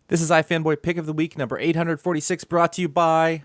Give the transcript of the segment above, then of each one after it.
This is iFanboy Pick of the Week, number 846, brought to you by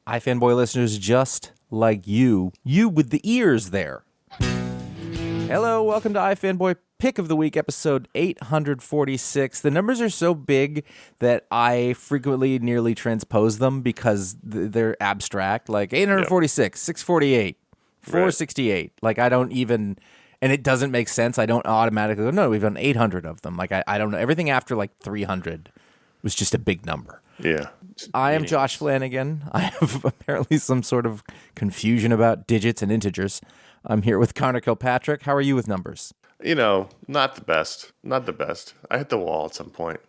iFanboy listeners just like you. You with the ears there. Hello, welcome to iFanboy Pick of the Week, episode 846. The numbers are so big that I frequently nearly transpose them because they're abstract, like 846, 648, 468. Like, I don't even... And it doesn't make sense. I don't automatically go, no, we've done 800 of them. Like, I don't know. Everything after, like, 300 was just a big number. Yeah. I am Josh Flanagan. I have apparently some sort of confusion about digits and integers. I'm here with Conor Kilpatrick. How are you with numbers? You know, not the best. Not the best. I hit the wall at some point.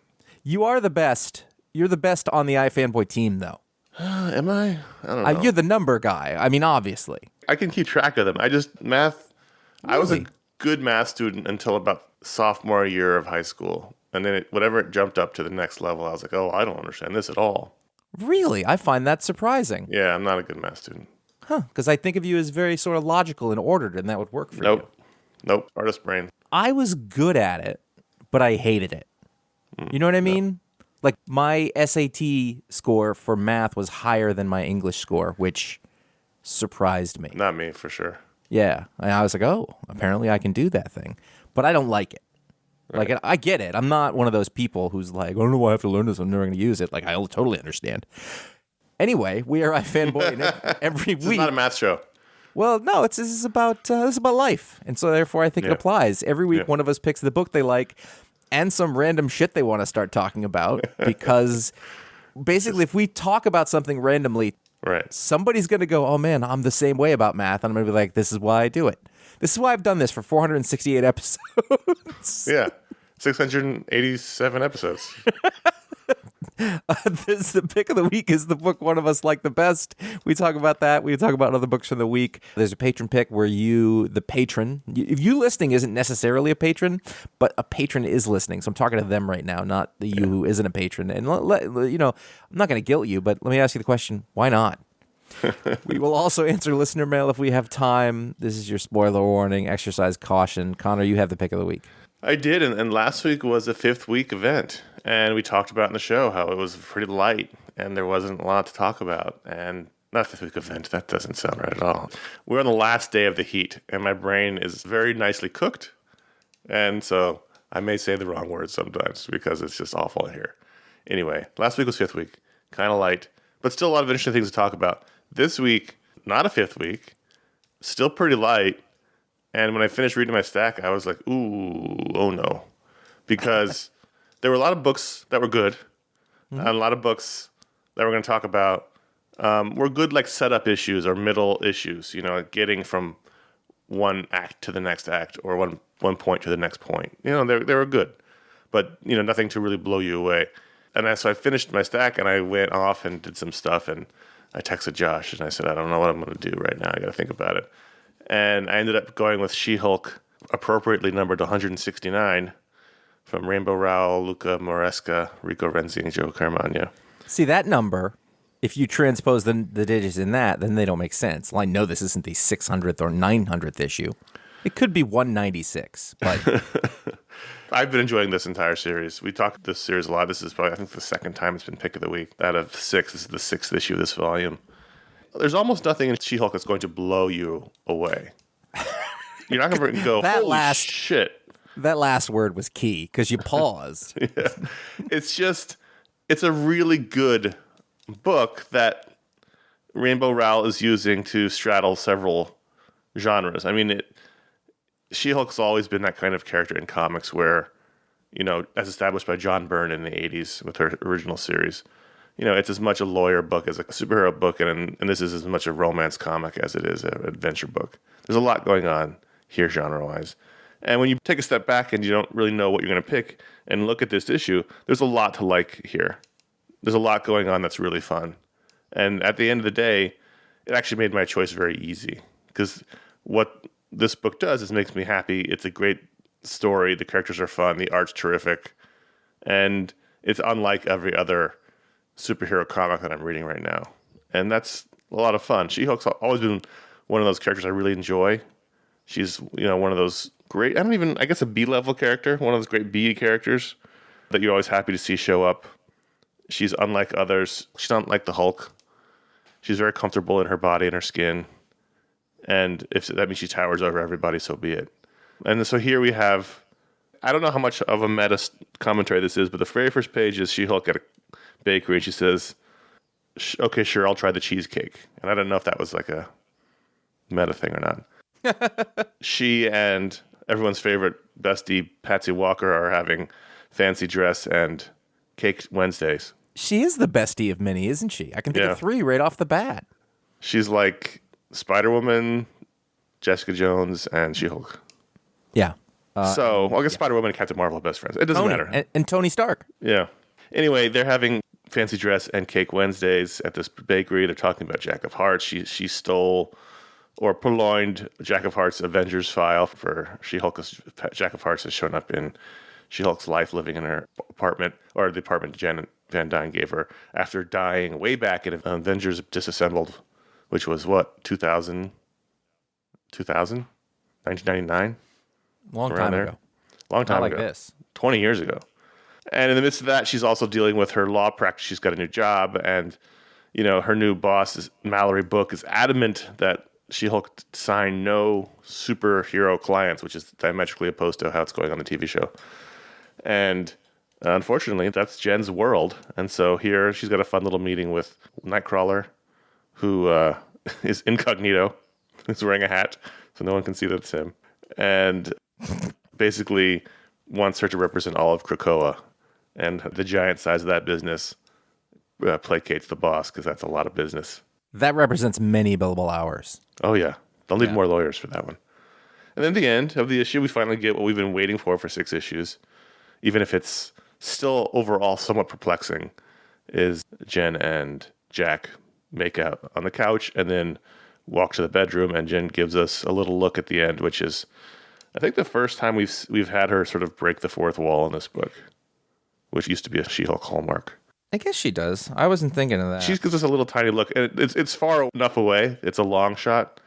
You are the best. You're the best on the iFanboy team, though. Am I? I don't know. You're the number guy. I mean, obviously. I can keep track of them. Math. Really? I was a good math student until about sophomore year of high school. And then whatever it jumped up to the next level, I was like, oh, I don't understand this at all. Really? I find that surprising. Yeah, I'm not a good math student. Huh, because I think of you as very sort of logical and ordered, and that would work for you. Nope. Artist brain. I was good at it, but I hated it. You know what I mean? Like, my SAT score for math was higher than my English score, which surprised me. Not me, for sure. Yeah. And I was like, oh, apparently I can do that thing. But I don't like it. Right. Like, I get it. I'm not one of those people who's like, I don't know why I have to learn this. I'm never going to use it. Like, I totally understand. Anyway, we are iFanboy every week. It's not a math show. Well, no, this is about life. And so, therefore, I think it applies. Every week, one of us picks the book they like and some random shit they want to start talking about. Because basically, if we talk about something randomly, somebody's going to go, oh, man, I'm the same way about math. And I'm going to be like, this is why I do it. This is why I've done this for 468 episodes. Yeah, 687 episodes. The pick of the week is the book one of us like the best. We talk about that. We talk about other books from the week. There's a patron pick where you, the patron, if you listening isn't necessarily a patron, but a patron is listening. So I'm talking to them right now, not the you who isn't a patron. And, you know, I'm not going to guilt you, but let me ask you the question, why not? We will also answer listener mail if we have time. This is your spoiler warning, exercise caution. Conor, you have the pick of the week. I did, and last week was a 5th week event, and we talked about in the show how it was pretty light, and there wasn't a lot to talk about, and not a 5th week event, that doesn't sound right at all. We're on the last day of the heat, and my brain is very nicely cooked, and so I may say the wrong words sometimes because it's just awful here. Anyway, last week was 5th week, kind of light, but still a lot of interesting things to talk about. This week, not a 5th week, still pretty light. And when I finished reading my stack, I was like, ooh, oh no. Because there were a lot of books that were good. And a lot of books that we're going to talk about were good like setup issues or middle issues. You know, getting from one act to the next act or one point to the next point. You know, they were good. But, you know, nothing to really blow you away. And so I finished my stack and I went off and did some stuff and I texted Josh and I said, I don't know what I'm going to do right now. I got to think about it. And I ended up going with She-Hulk, appropriately numbered 169, from Rainbow Rowell, Luca Moresca, Rico Renzi, and Joe Caramagna. See, that number, if you transpose the digits in that, then they don't make sense. Well, I know this isn't the 600th or 900th issue. It could be 196, but... I've been enjoying this entire series. We talked this series a lot. This is probably, I think, the second time it's been pick of the week. Out of 6, this is the 6th issue of this volume. There's almost nothing in She-Hulk that's going to blow you away. You're not going to go, holy shit. That last word was key, because you paused. Yeah. It's a really good book that Rainbow Rowell is using to straddle several genres. I mean, She-Hulk's always been that kind of character in comics where, you know, as established by John Byrne in the 80s with her original series, you know, it's as much a lawyer book as a superhero book, and this is as much a romance comic as it is an adventure book. There's a lot going on here genre-wise. And when you take a step back and you don't really know what you're going to pick and look at this issue, there's a lot to like here. There's a lot going on that's really fun. And at the end of the day, it actually made my choice very easy, because what this book does is makes me happy. It's a great story. The characters are fun. The art's terrific. And it's unlike every other superhero comic that I'm reading right now. And that's a lot of fun. She-Hulk's always been one of those characters I really enjoy. She's, you know, one of those great, I guess a B-level character, one of those great B characters that you're always happy to see show up. She's unlike others. She's not like the Hulk. She's very comfortable in her body and her skin. And if that means she towers over everybody, so be it. And so here we have, I don't know how much of a meta commentary this is, but the very first page is She-Hulk at a bakery, and she says, okay, sure, I'll try the cheesecake. And I don't know if that was like a meta thing or not. She and everyone's favorite bestie, Patsy Walker, are having fancy dress and cake Wednesdays. She is the bestie of many, isn't she? I can think of 3 right off the bat. She's like Spider-Woman, Jessica Jones, and She-Hulk. Yeah. So, I guess Spider-Woman and Captain Marvel are best friends. It doesn't matter. And Tony Stark. Yeah. Anyway, they're having fancy dress and cake Wednesdays at this bakery. They're talking about Jack of Hearts. She stole or purloined Jack of Hearts' Avengers file for She-Hulk. Jack of Hearts has shown up in She-Hulk's life, living in her apartment, or the apartment Jen Van Dyne gave her after dying way back in Avengers Disassembled, which was what, 2000? 1999? Long time ago. Long time Not ago. like this. 20 years ago. And in the midst of that, she's also dealing with her law practice. She's got a new job, and her new boss, Mallory Book, is adamant that She-Hulk sign no superhero clients, which is diametrically opposed to how it's going on the TV show. And unfortunately, that's Jen's world. And so here she's got a fun little meeting with Nightcrawler, who is incognito, who's wearing a hat, so no one can see that it's him. And basically wants her to represent all of Krakoa. And the giant size of that business placates the boss, because that's a lot of business. That represents many billable hours. Oh, yeah. They'll need more lawyers for that one. And then at the end of the issue, we finally get what we've been waiting for 6 issues, even if it's still overall somewhat perplexing, is Jen and Jack make out on the couch and then walk to the bedroom, and Jen gives us a little look at the end, which is, I think, the first time we've had her sort of break the fourth wall in this book, which used to be a She-Hulk hallmark. I guess she does. I wasn't thinking of that. She gives us a little tiny look, and it's far enough away. It's a long shot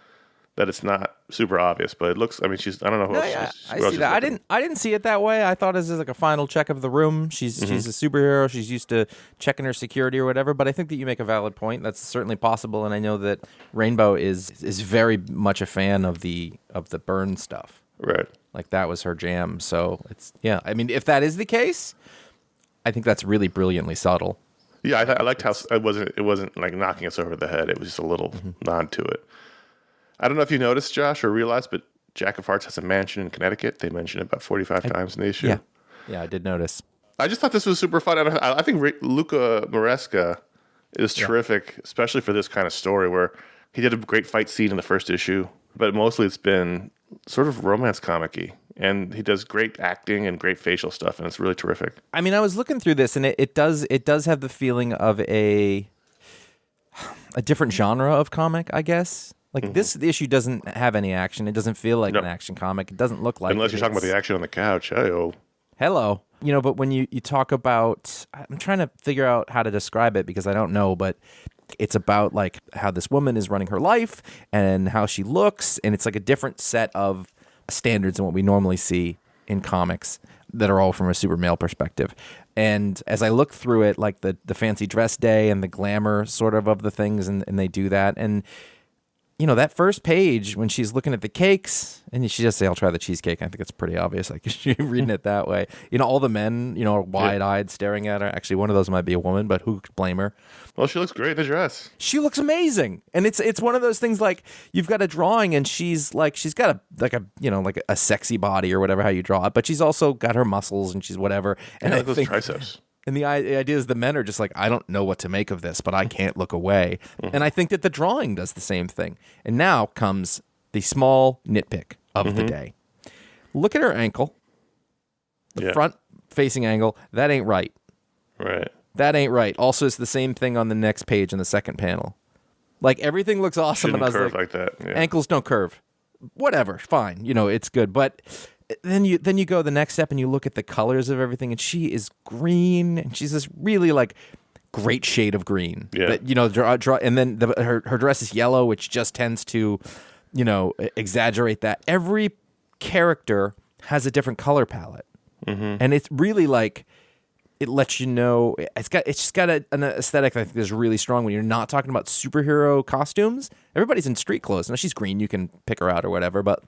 that it's not super obvious, but it looks. I mean, I don't know who else. I see that. I didn't see it that way. I thought this is like a final check of the room. She's a superhero. She's used to checking her security or whatever. But I think that you make a valid point. That's certainly possible, and I know that Rainbow is very much a fan of the burn stuff. Right. Like that was her jam. So I mean, if that is the case, I think that's really brilliantly subtle. Yeah, I liked how it wasn't like knocking us over the head. It was just a little nod to it. I don't know if you noticed, Josh, or realized, but Jack of Hearts has a mansion in Connecticut. They mention it about 45 times in the issue. Yeah, I did notice. I just thought this was super fun. I think Luca Maresca is terrific, especially for this kind of story where he did a great fight scene in the first issue, but mostly it's been sort of romance comic-y. And he does great acting and great facial stuff, and it's really terrific. I mean, I was looking through this, and it does have the feeling of a different genre of comic, I guess. Like this issue doesn't have any action. It doesn't feel like an action comic. It doesn't look like unless you're talking about the action on the couch. Hey-oh. Hello. But when you talk about, I'm trying to figure out how to describe it because I don't know, but it's about like how this woman is running her life and how she looks, and it's like a different set of standards than what we normally see in comics that are all from a super male perspective. And as I look through it, like the fancy dress day and the glamour sort of the things, and they do that. And that first page when she's looking at the cakes and she just say, I'll try the cheesecake. I think it's pretty obvious. Like you're reading it that way. All the men, are wide-eyed staring at her. Actually, one of those might be a woman, but who could blame her? Well, she looks great in the dress. She looks amazing. And it's one of those things like you've got a drawing and she's got a sexy body or whatever, how you draw it, but she's also got her muscles and she's whatever. And I think those triceps. And the idea is the men are just like, I don't know what to make of this, but I can't look away. And I think that the drawing does the same thing. And now comes the small nitpick of the day. Look at her ankle. The front-facing angle. That ain't right. Right. That ain't right. Also, it's the same thing on the next page in the second panel. Like, everything looks awesome. Shouldn't curve like that. Yeah. Ankles don't curve. Whatever. Fine. It's good. But then you go the next step and you look at the colors of everything, and she is green, and she's this really like great shade of green. Yeah. That, and then her dress is yellow, which just tends to, exaggerate that. Every character has a different color palette, and it's really like it lets you know it's just got an aesthetic that I think is really strong when you're not talking about superhero costumes. Everybody's in street clothes. Now she's green, you can pick her out or whatever, but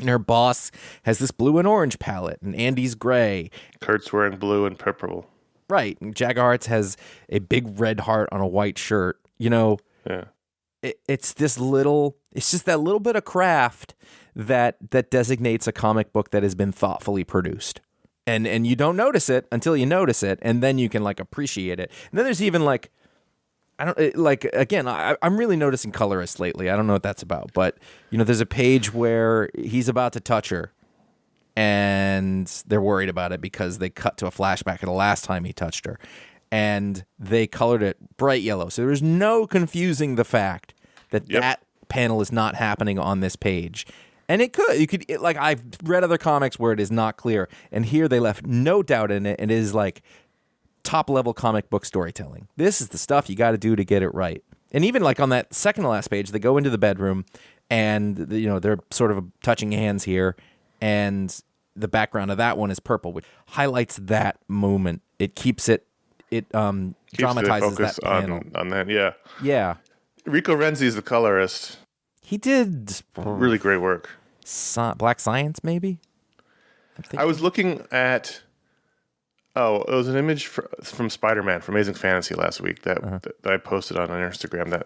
her boss has this blue and orange palette, and Andy's gray. Kurt's wearing blue and purple. Right. And Jagger Hearts has a big red heart on a white shirt. Yeah. It's just that little bit of craft that designates a comic book that has been thoughtfully produced. And you don't notice it until you notice it, and then you can like appreciate it. And then there's even like, I'm really noticing colorists lately. I don't know what that's about, but there's a page where he's about to touch her, and they're worried about it because they cut to a flashback of the last time he touched her, and they colored it bright yellow. So there's no confusing the fact that that panel is not happening on this page. And I've read other comics where it is not clear, and here they left no doubt in it, and it is like top-level comic book storytelling. This is the stuff you got to do to get it right. And even like on that second to last page, they go into the bedroom, and they're sort of touching hands here, and the background of that one is purple, which highlights that moment. It keeps it dramatizes that panel. on that. Yeah. Yeah. Rico Renzi is the colorist. He did Really great work. Black Science, maybe? I was looking at... Oh, it was an image from Spider-Man, from Amazing Fantasy last week that I posted on Instagram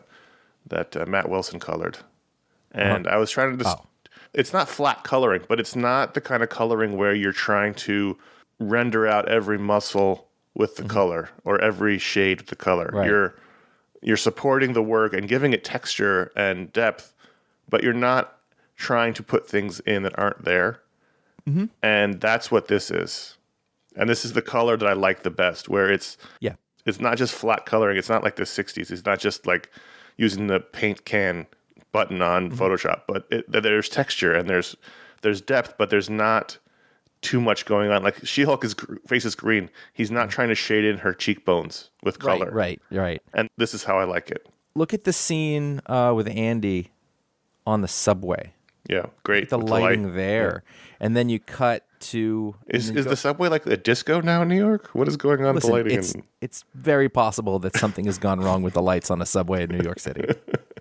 that Matt Wilson colored. And I was trying to... It's not flat coloring, but it's not the kind of coloring where you're trying to render out every muscle with the color or every shade with the color. Right. You're supporting the work and giving it texture and depth, but you're not trying to put things in that aren't there. Mm-hmm. And that's what this is. And this is the color that I like the best, where it's not just flat coloring. It's not like the 60s. It's not just like using the paint can button on Photoshop, but there's texture and there's depth, but there's not too much going on. Like She-Hulk face is green. He's not trying to shade in her cheekbones with color. Right. And this is how I like it. Look at the scene with Andy on the subway. Yeah, great. The lighting there. Yeah. And then you cut to... Is the subway like a disco now in New York? What is going on with the lighting? It's very possible that something has gone wrong with the lights on a subway in New York City.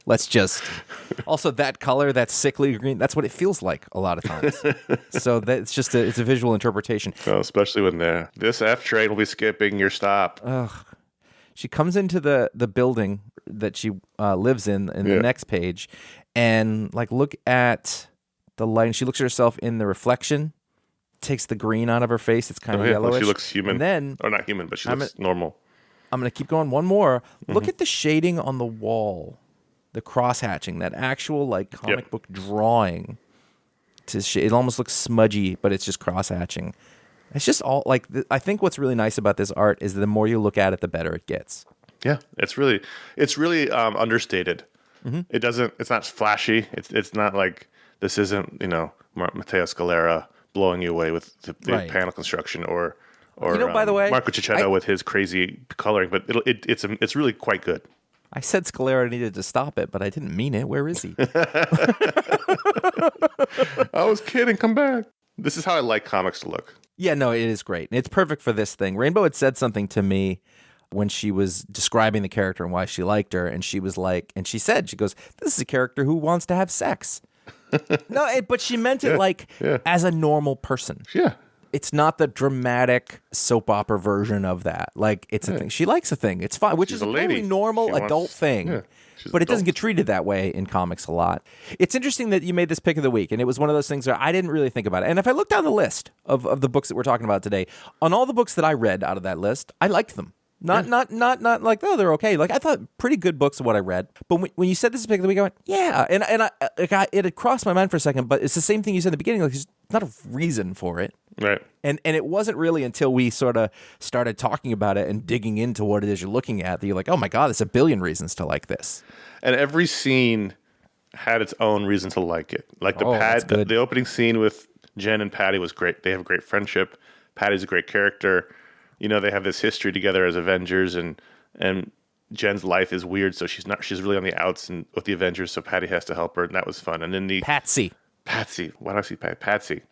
Let's just... Also, that color, that sickly green, that's what it feels like a lot of times. So it's a visual interpretation. Oh, especially when this F train will be skipping your stop. Ugh. She comes into the building that she lives in the next page, and like look at the light. And she looks at herself in the reflection, takes the green out of her face. It's kind of yellowish. Well, she looks human. And then, or not human, but she looks normal. I'm going to keep going. One more. Look at the shading on the wall, the cross hatching, that actual like comic book drawing. It almost looks smudgy, but it's just cross hatching. It's just all like I think what's really nice about this art is the more you look at it, the better it gets. Yeah, it's really understated. Mm-hmm. It's not flashy. It's not like this isn't Matteo Scalera blowing you away with the panel construction or by the way, Marco Cicchetto with his crazy coloring, but it's really quite good. I said Scalera needed to stop it, but I didn't mean it. Where is he? I was kidding. Come back. This is how I like comics to look. Yeah, no, it is great. It's perfect for this thing. Rainbow had said something to me when she was describing the character and why she liked her, and she was like, she goes, this is a character who wants to have sex. But she meant it as a normal person. Yeah. It's not the dramatic soap opera version of that. Like, it's a thing. She likes a thing. It's fine, which is a totally normal adult thing. Yeah. But it doesn't get treated that way in comics a lot. It's interesting that you made this pick of the week, and it was one of those things where I didn't really think about it. And if I look down the list of the books that we're talking about today, on all the books that I read out of that list, I liked them. Not like, oh, they're okay. Like, I thought pretty good books of what I read. But when you said this is pick of the week, I went, yeah. And it had crossed my mind for a second, but it's the same thing you said in the beginning. Like, there's not a reason for it. Right. And it wasn't really until we sort of started talking about it and digging into what it is you're looking at that you're like, oh my God, there's a billion reasons to like this. And every scene had its own reason to like it. Like the opening scene with Jen and Patty was great. They have a great friendship. Patty's a great character. They have this history together as Avengers, and Jen's life is weird, so she's really on the outs and with the Avengers, so Patty has to help her, and that was fun. And then Patsy. Why do I see Patsy?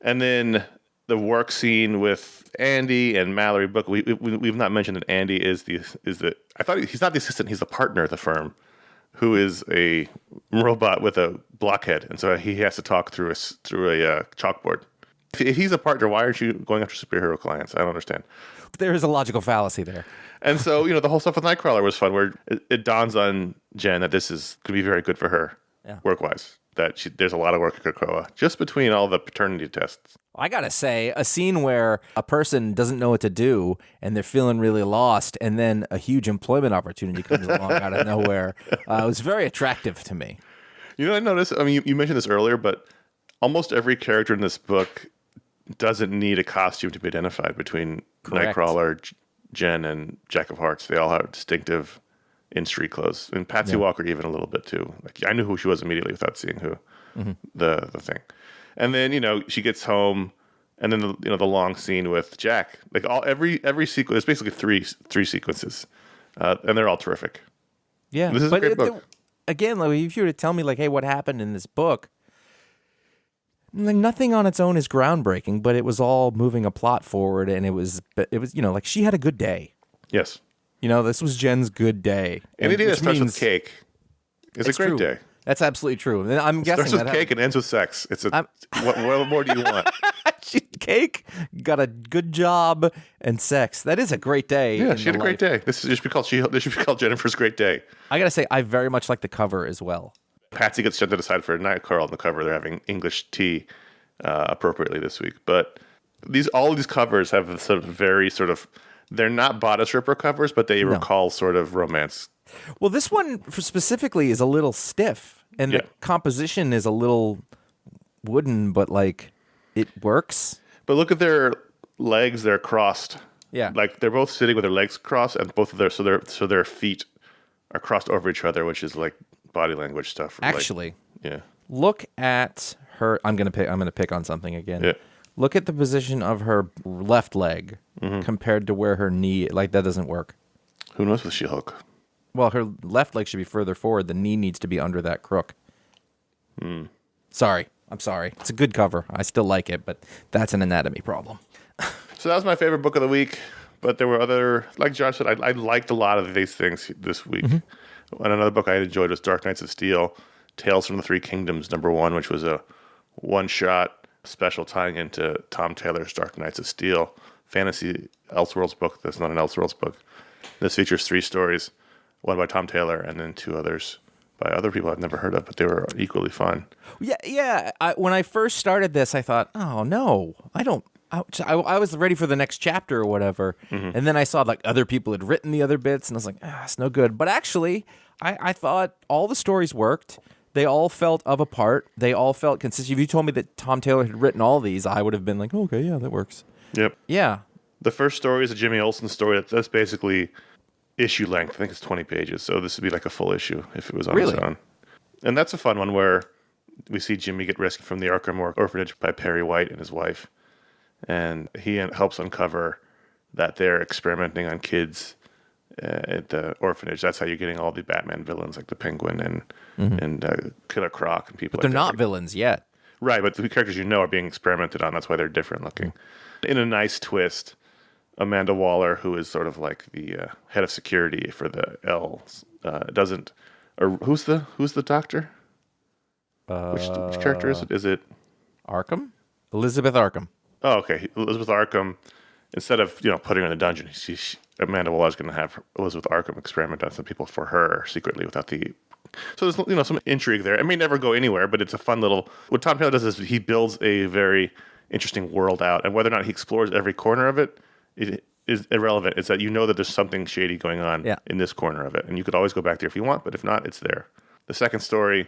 And then the work scene with Andy and Mallory Book. We've not mentioned that Andy is the I thought he's not the assistant, he's the partner at the firm, who is a robot with a blockhead, and so he has to talk through a chalkboard. If he's a partner, why aren't you going after superhero clients? I don't understand. There is a logical fallacy there. And so, the whole stuff with Nightcrawler was fun, where it dawns on Jen that this is going to be very good for her, work-wise. That there's a lot of work at Krakoa, just between all the paternity tests. I gotta say, a scene where a person doesn't know what to do and they're feeling really lost, and then a huge employment opportunity comes along out of nowhere, was very attractive to me. I noticed, you mentioned this earlier, but almost every character in this book doesn't need a costume to be identified between Correct. Nightcrawler, Jen, and Jack of Hearts. They all have distinctive in-street clothes. And Patsy Walker even a little bit too. Like, I knew who she was immediately without seeing who the thing. And then, she gets home, and then the long scene with Jack. Like every sequence, there's basically three sequences. And they're all terrific. Yeah. This is a great book. Again, like, if you were to tell me, like, hey, what happened in this book, like, nothing on its own is groundbreaking, but it was all moving a plot forward, and it was like, she had a good day. Yes. This was Jen's good day. Any day that starts with cake is a great day. That's absolutely true. And I'm guessing starts with cake and ends with sex. What more do you want? Cake, got a good job, and sex. That is a great day. Yeah, she had a great day. This should be called Jennifer's Great Day. I gotta say, I very much like the cover as well. Patsy gets shunted aside for a Nightcrawler on the cover. They're having English tea appropriately this week. But all of these covers have a sort of very sort of, they're not bodice ripper covers, but they recall sort of romance. Well, this one specifically is a little stiff, and the composition is a little wooden, but like it works. But look at their legs; they're crossed. Yeah, like they're both sitting with their legs crossed, and both of their feet are crossed over each other, which is like body language stuff. Actually, yeah. Look at her. I'm gonna pick on something again. Yeah. Look at the position of her left leg compared to where her knee. Like, that doesn't work. Who knows with She-Hulk? Well, her left leg should be further forward. The knee needs to be under that crook. Sorry. I'm sorry. It's a good cover. I still like it, but that's an anatomy problem. So that was my favorite book of the week. But there were other, like Josh said, I liked a lot of these things this week. And another book I enjoyed was Dark Knights of Steel, Tales from the Three Kingdoms, #1, which was a one-shot special tying into Tom Taylor's Dark Knights of Steel, fantasy Elseworlds book that's not an Elseworlds book. This features 3 stories, one by Tom Taylor and then 2 others by other people I've never heard of, but they were equally fun. Yeah. When I first started this, I thought, oh, no, I don't. I was ready for the next chapter or whatever, and then I saw like other people had written the other bits, and I was like, it's no good. But actually, I thought all the stories worked. They all felt of a part. They all felt consistent. If you told me that Tom Taylor had written all these, I would have been like, okay, yeah, that works. Yep. Yeah. The first story is a Jimmy Olsen story. That's basically issue length. I think it's 20 pages. So this would be like a full issue if it was on its own. And that's a fun one where we see Jimmy get rescued from the Arkham orphanage by Perry White and his wife. And he helps uncover that they're experimenting on kids at the orphanage. That's how you're getting all the Batman villains like the Penguin and Killer Croc and people But like that. they're not villains yet. Right, but the characters are being experimented on. That's why they're different looking. In a nice twist, Amanda Waller, who is sort of like the head of security for the L's, doesn't. Or who's the doctor? Which character is it? Is it Arkham? Elizabeth Arkham. Oh, okay. Elizabeth Arkham. Instead of putting her in a dungeon, Amanda Waller's going to have Elizabeth Arkham experiment on some people for her secretly without the. So there's some intrigue there. It may never go anywhere, but it's a fun little. What Tom Taylor does is he builds a very interesting world out, and whether or not he explores every corner of it is irrelevant. It's that that there's something shady going on in this corner of it, and you could always go back there if you want, but if not, it's there. The second story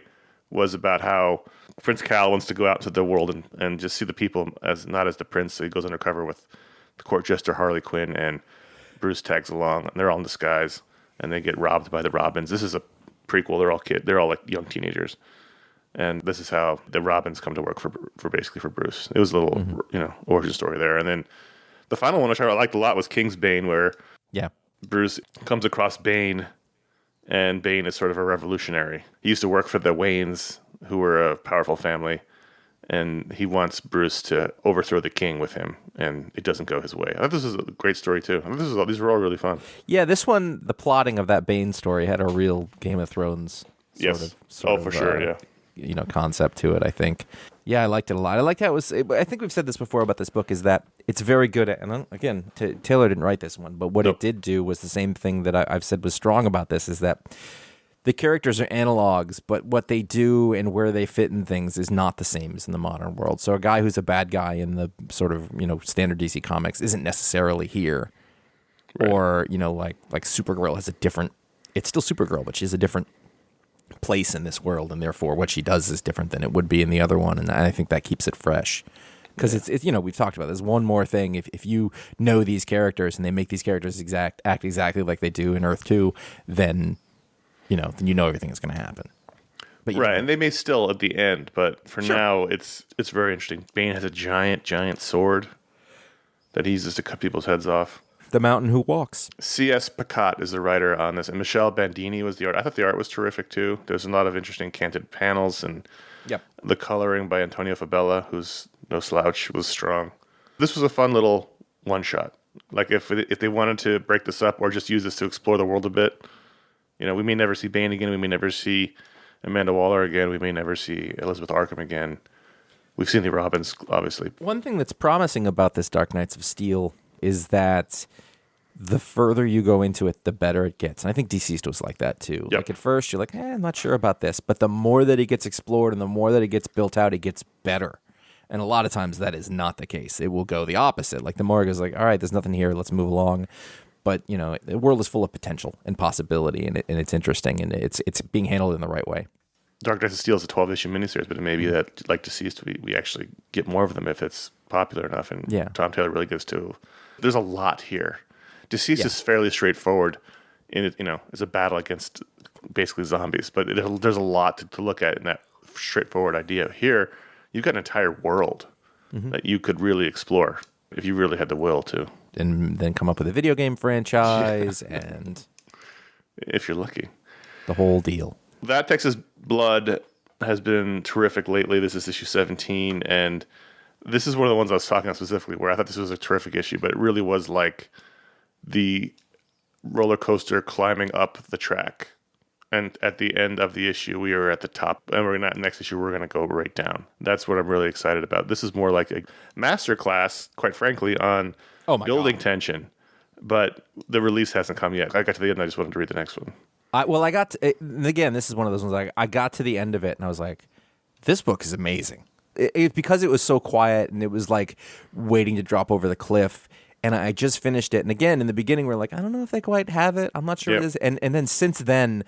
was about how Prince Cal wants to go out into the world and just see the people not as the prince, so he goes undercover with the court jester Harley Quinn, and Bruce tags along, and they're all in disguise, and they get robbed by the Robins. This is a prequel. They're all like young teenagers, and this is how the Robins come to work for Bruce. It was a little origin story there, and then the final one, which I liked a lot, was King's Bane, where Bruce comes across Bane, and Bane is sort of a revolutionary. He used to work for the Waynes, who were a powerful family, and he wants Bruce to overthrow the king with him, and it doesn't go his way. I thought this was a great story too. These were all really fun. Yeah, this one, the plotting of that Bane story had a real Game of Thrones sort of, for sure, yeah. Concept to it, I think. Yeah, I liked it a lot. I liked how it was. I think we've said this before about this book, is that it's very good at, and again, Taylor didn't write this one, but what it did do was the same thing that I've said was strong about this, is that the characters are analogs, but what they do and where they fit in things is not the same as in the modern world. So a guy who's a bad guy in the sort of, standard DC comics isn't necessarily here. Right. Or, like Supergirl has a different, it's still Supergirl, but she has a different place in this world, and therefore what she does is different than it would be in the other one, and I think that keeps it fresh. Because it's we've talked about this. One more thing, if you know these characters and they make these characters act exactly like they do in Earth 2, then everything is going to happen. But right, and they may still at the end, but for now, it's very interesting. Bane has a giant sword that he uses to cut people's heads off. The Mountain Who Walks. C.S. Picot is the writer on this, and Michelle Bandini was the art. I thought the art was terrific too. There's a lot of interesting canted panels, and the coloring by Antonio Fabella, who's no slouch, was strong. This was a fun little one-shot. Like if they wanted to break this up or just use this to explore the world a bit, we may never see Bane again. We may never see Amanda Waller again. We may never see Elizabeth Arkham again. We've seen the Robins, obviously. One thing that's promising about this Dark Knights of Steel is that the further you go into it, the better it gets. And I think DCeased was like that too. Yep. Like at first, you're like, I'm not sure about this. But the more that it gets explored and the more that it gets built out, it gets better. And a lot of times that is not the case. It will go the opposite. Like the more it goes like, all right, there's nothing here, let's move along. But, the world is full of potential and possibility, and it's interesting, and it's being handled in the right way. Dark Knights of Steel is a 12-issue miniseries, but it may be that, like DCeased, we actually get more of them if it's popular enough, and Tom Taylor really gets to. There's a lot here. DCeased is fairly straightforward. In it, it's a battle against basically zombies, but there's a lot to look at in that straightforward idea. Here, you've got an entire world that you could really explore if you really had the will to. And then come up with a video game franchise and... If you're lucky. The whole deal. That Texas Blood has been terrific lately. This is issue 17, and this is one of the ones I was talking about specifically where I thought this was a terrific issue, but it really was like the roller coaster climbing up the track. And at the end of the issue, we are at the top, and next issue, we're going to go right down. That's what I'm really excited about. This is more like a masterclass, quite frankly, on building tension. But the release hasn't come yet. I got to the end, I just wanted to read the next one. Again, this is one of those ones, I got to the end of it, and I was like, this book is amazing. Because it was so quiet, and it was like waiting to drop over the cliff. And I just finished it. And again, in the beginning, we're like, I don't know if they quite have it. I'm not sure it is. And then since then,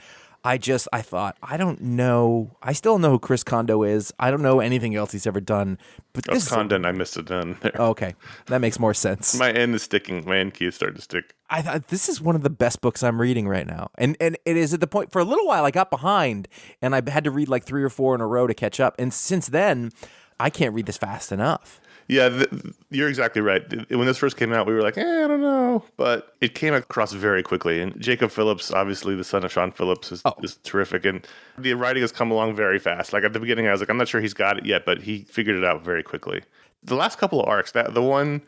I thought, I don't know. I still don't know who Chris Kondo is. I don't know anything else he's ever done. But this Condon, I missed it done there. Oh, okay. That makes more sense. My end is sticking. My end key is starting to stick. I thought this is one of the best books I'm reading right now. And it is at the point, for a little while, I got behind. And I had to read like 3 or 4 in a row to catch up. And since then, I can't read this fast enough. Yeah, you're exactly right. When this first came out, we were like, I don't know. But it came across very quickly. And Jacob Phillips, obviously the son of Sean Phillips, is terrific. And the writing has come along very fast. Like at the beginning, I was like, I'm not sure he's got it yet, but he figured it out very quickly. The last couple of arcs, the one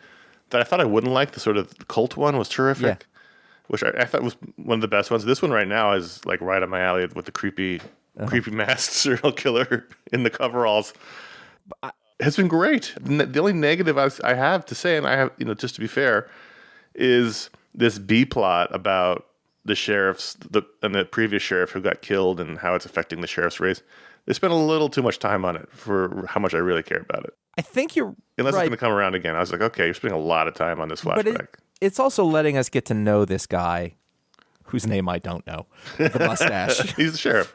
that I thought I wouldn't like, the sort of cult one, was terrific, which I thought was one of the best ones. This one right now is like right up my alley with the creepy masked serial killer in the coveralls. It's been great. The only negative I have to say, and I have, just to be fair, is this B plot about the sheriffs and the previous sheriff who got killed and how it's affecting the sheriff's race. They spent a little too much time on it for how much I really care about it. I think you're Unless right. it's going to come around again. I was like, okay, you're spending a lot of time on this flashback. But it's also letting us get to know this guy, whose name I don't know, with the mustache. He's the sheriff.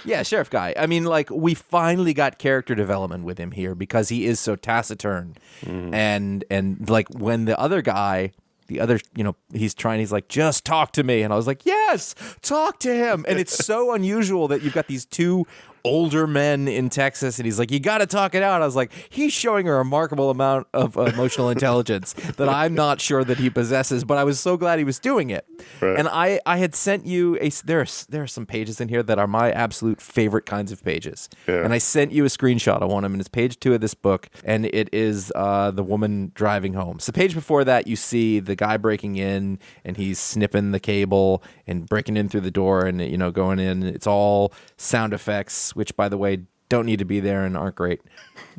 Yeah, sheriff guy. I mean, like, we finally got character development with him here because he is so taciturn. And like, when the other guy, he's like, just talk to me. And I was like, yes, talk to him. And it's so unusual that you've got these two older men in Texas, and he's like, you got to talk it out. I was like, he's showing a remarkable amount of emotional intelligence that I'm not sure that he possesses, but I was so glad he was doing it. Right. And I had sent you there are some pages in here that are my absolute favorite kinds of pages. Yeah. And I sent you a screenshot of one of them, and it's page 2 of this book, and it is the woman driving home. So the page before that, you see the guy breaking in, and he's snipping the cable and breaking in through the door and, going in. It's all sound effects, which, by the way, don't need to be there and aren't great.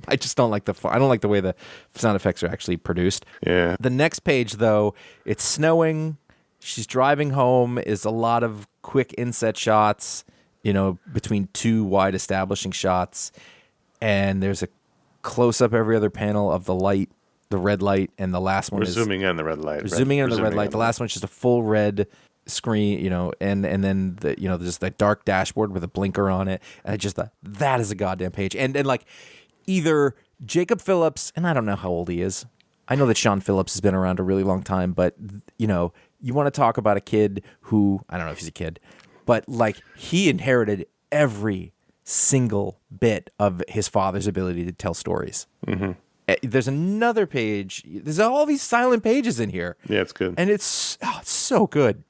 I just don't like I don't like the way the sound effects are actually produced. Yeah. The next page, though, it's snowing. She's driving home, is a lot of quick inset shots, between 2 wide establishing shots. And there's a close-up every other panel of the light, the red light, and the last one We're is... zooming in the red light. We're zooming in on the red light. The last one's just a full red screen, and then there's that dark dashboard with a blinker on it. And I just thought, that is a goddamn page. And like, either Jacob Phillips, and I don't know how old he is. I know that Sean Phillips has been around a really long time, but, you want to talk about a kid who, I don't know if he's a kid, but like, he inherited every single bit of his father's ability to tell stories. Mm-hmm. There's another page. There's all these silent pages in here. Yeah, it's good. And it's so good.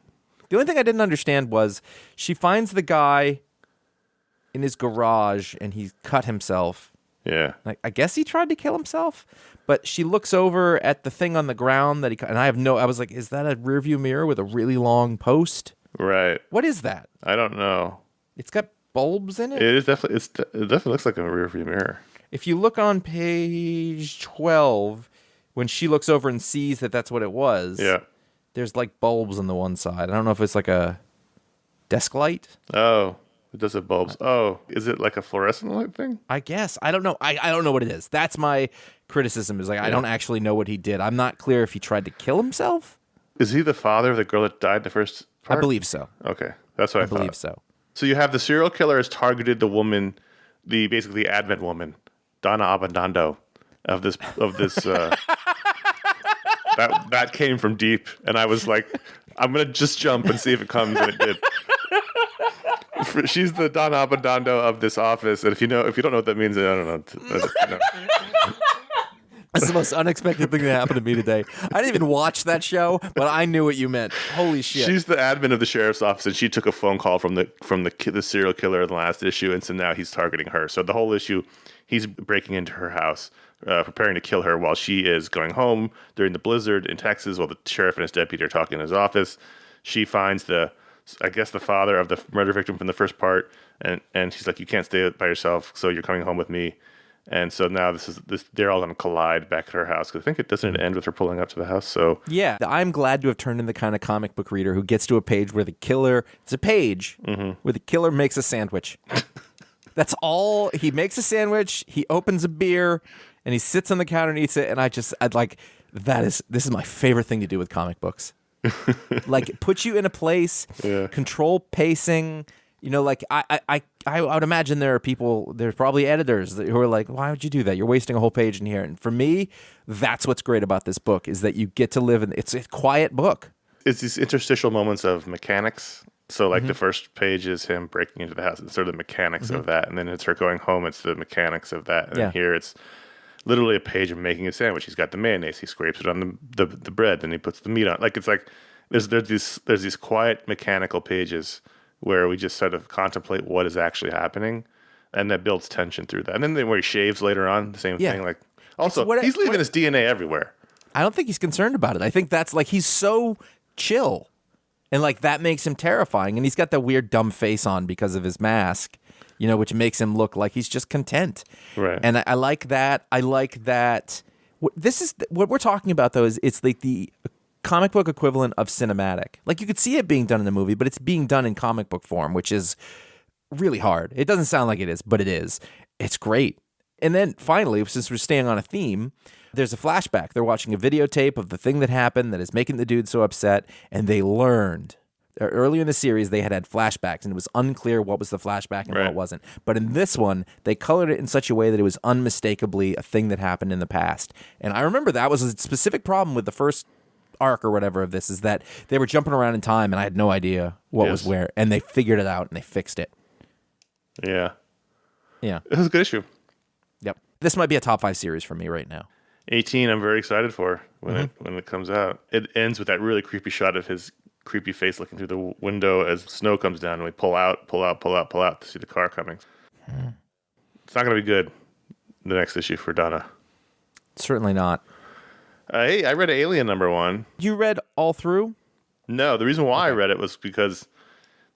The only thing I didn't understand was she finds the guy in his garage and he's cut himself. Yeah. I guess he tried to kill himself, but she looks over at the thing on the ground that and I was like, is that a rearview mirror with a really long post? Right. What is that? I don't know. It's got bulbs in it? It is definitely. It definitely looks like a rearview mirror. If you look on page 12, when she looks over and sees that that's what it was, Yeah. there's like bulbs on the one side. I don't know if it's like a desk light. Oh, it does have bulbs. Oh, is it like a fluorescent light thing? I guess. I don't know. I don't know what it is. That's my criticism, is like, I don't actually know what he did. I'm not clear if he tried to kill himself. Is he the father of the girl that died in the first part? I believe so. Okay, that's what I thought. I believe so. So you have the serial killer has targeted the woman, basically admin woman, Donna Abandando, of this that came from deep, and I was like, I'm gonna just jump and see if it comes, and it did. She's the Donna Abandando of this office, and if you don't know what that means, I don't know. That's the most unexpected thing that happened to me today. I didn't even watch that show, but I knew what you meant. Holy shit! She's the admin of the sheriff's office, and she took a phone call from the serial killer in the last issue, and so now he's targeting her. So the whole issue, he's breaking into her house, preparing to kill her while she is going home during the blizzard in Texas, while the sheriff and his deputy are talking in his office. She finds the father of the murder victim from the first part, and she's like, you can't stay by yourself, so you're coming home with me. And so now they're all going to collide back at her house, because I think it doesn't end with her pulling up to the house. So yeah, I'm glad to have turned into the kind of comic book reader who gets to a page where the killer, it's a page where the killer makes a sandwich. That's all. He makes a sandwich, he opens a beer, and he sits on the counter and eats it. And this is my favorite thing to do with comic books. Like, put you in a place, control pacing. Like, I would imagine there's probably editors who are like, why would you do that? You're wasting a whole page in here. And for me, that's what's great about this book, is that you get to live in, it's a quiet book. It's these interstitial moments of mechanics. So like the first page is him breaking into the house. It's sort of the mechanics of that. And then it's her going home. It's the mechanics of that. And then here it's literally a page of making a sandwich. He's got the mayonnaise. He scrapes it on the bread. Then he puts the meat on. Like, it's like there's these quiet mechanical pages where we just sort of contemplate what is actually happening, and that builds tension through that. And then where he shaves later on, the same thing. Like, also, he's leaving his DNA everywhere. I don't think he's concerned about it. I think that's like, he's so chill, and like that makes him terrifying. And he's got that weird dumb face on because of his mask, which makes him look like he's just content. Right. And I like that. I like that. This is what we're talking about, though. Is it's like the comic book equivalent of cinematic. Like, you could see it being done in the movie, but it's being done in comic book form, which is really hard. It doesn't sound like it is, but it is. It's great. And then finally, since we're staying on a theme, there's a flashback. They're watching a videotape of the thing that happened that is making the dude so upset, and they learned. Earlier in the series, they had flashbacks, and it was unclear what was the flashback and what wasn't. But in this one, they colored it in such a way that it was unmistakably a thing that happened in the past. And I remember that was a specific problem with the first arc or whatever of this, is that they were jumping around in time, and I had no idea what was where, and they figured it out and they fixed it. Yeah. Yeah. It was a good issue. Yep. This might be a top 5 series for me right now. 18, I'm very excited for when it comes out. It ends with that really creepy shot of his creepy face looking through the window as snow comes down, and we pull out to see the car coming. It's not going to be good, the next issue for Donna. Certainly not. Hey, I read Alien #1. You read all through? No, the reason why I read it was because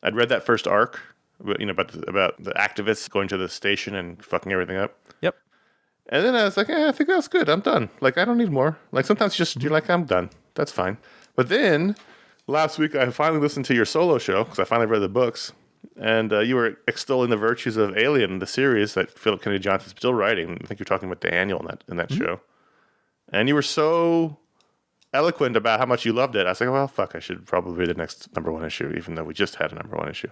I'd read that first arc, about the activists going to the station and fucking everything up. Yep. And then I was like, I think that's good. I'm done. Like, I don't need more. Like, sometimes you're like, I'm done. That's fine. But then last week I finally listened to your solo show because I finally read the books, and you were extolling the virtues of Alien, the series that Philip Kennedy Johnson's still writing. I think you're talking about the annual in that show. And you were so eloquent about how much you loved it. I was like, well, fuck, I should probably read the next #1 issue, even though we just had a #1 issue.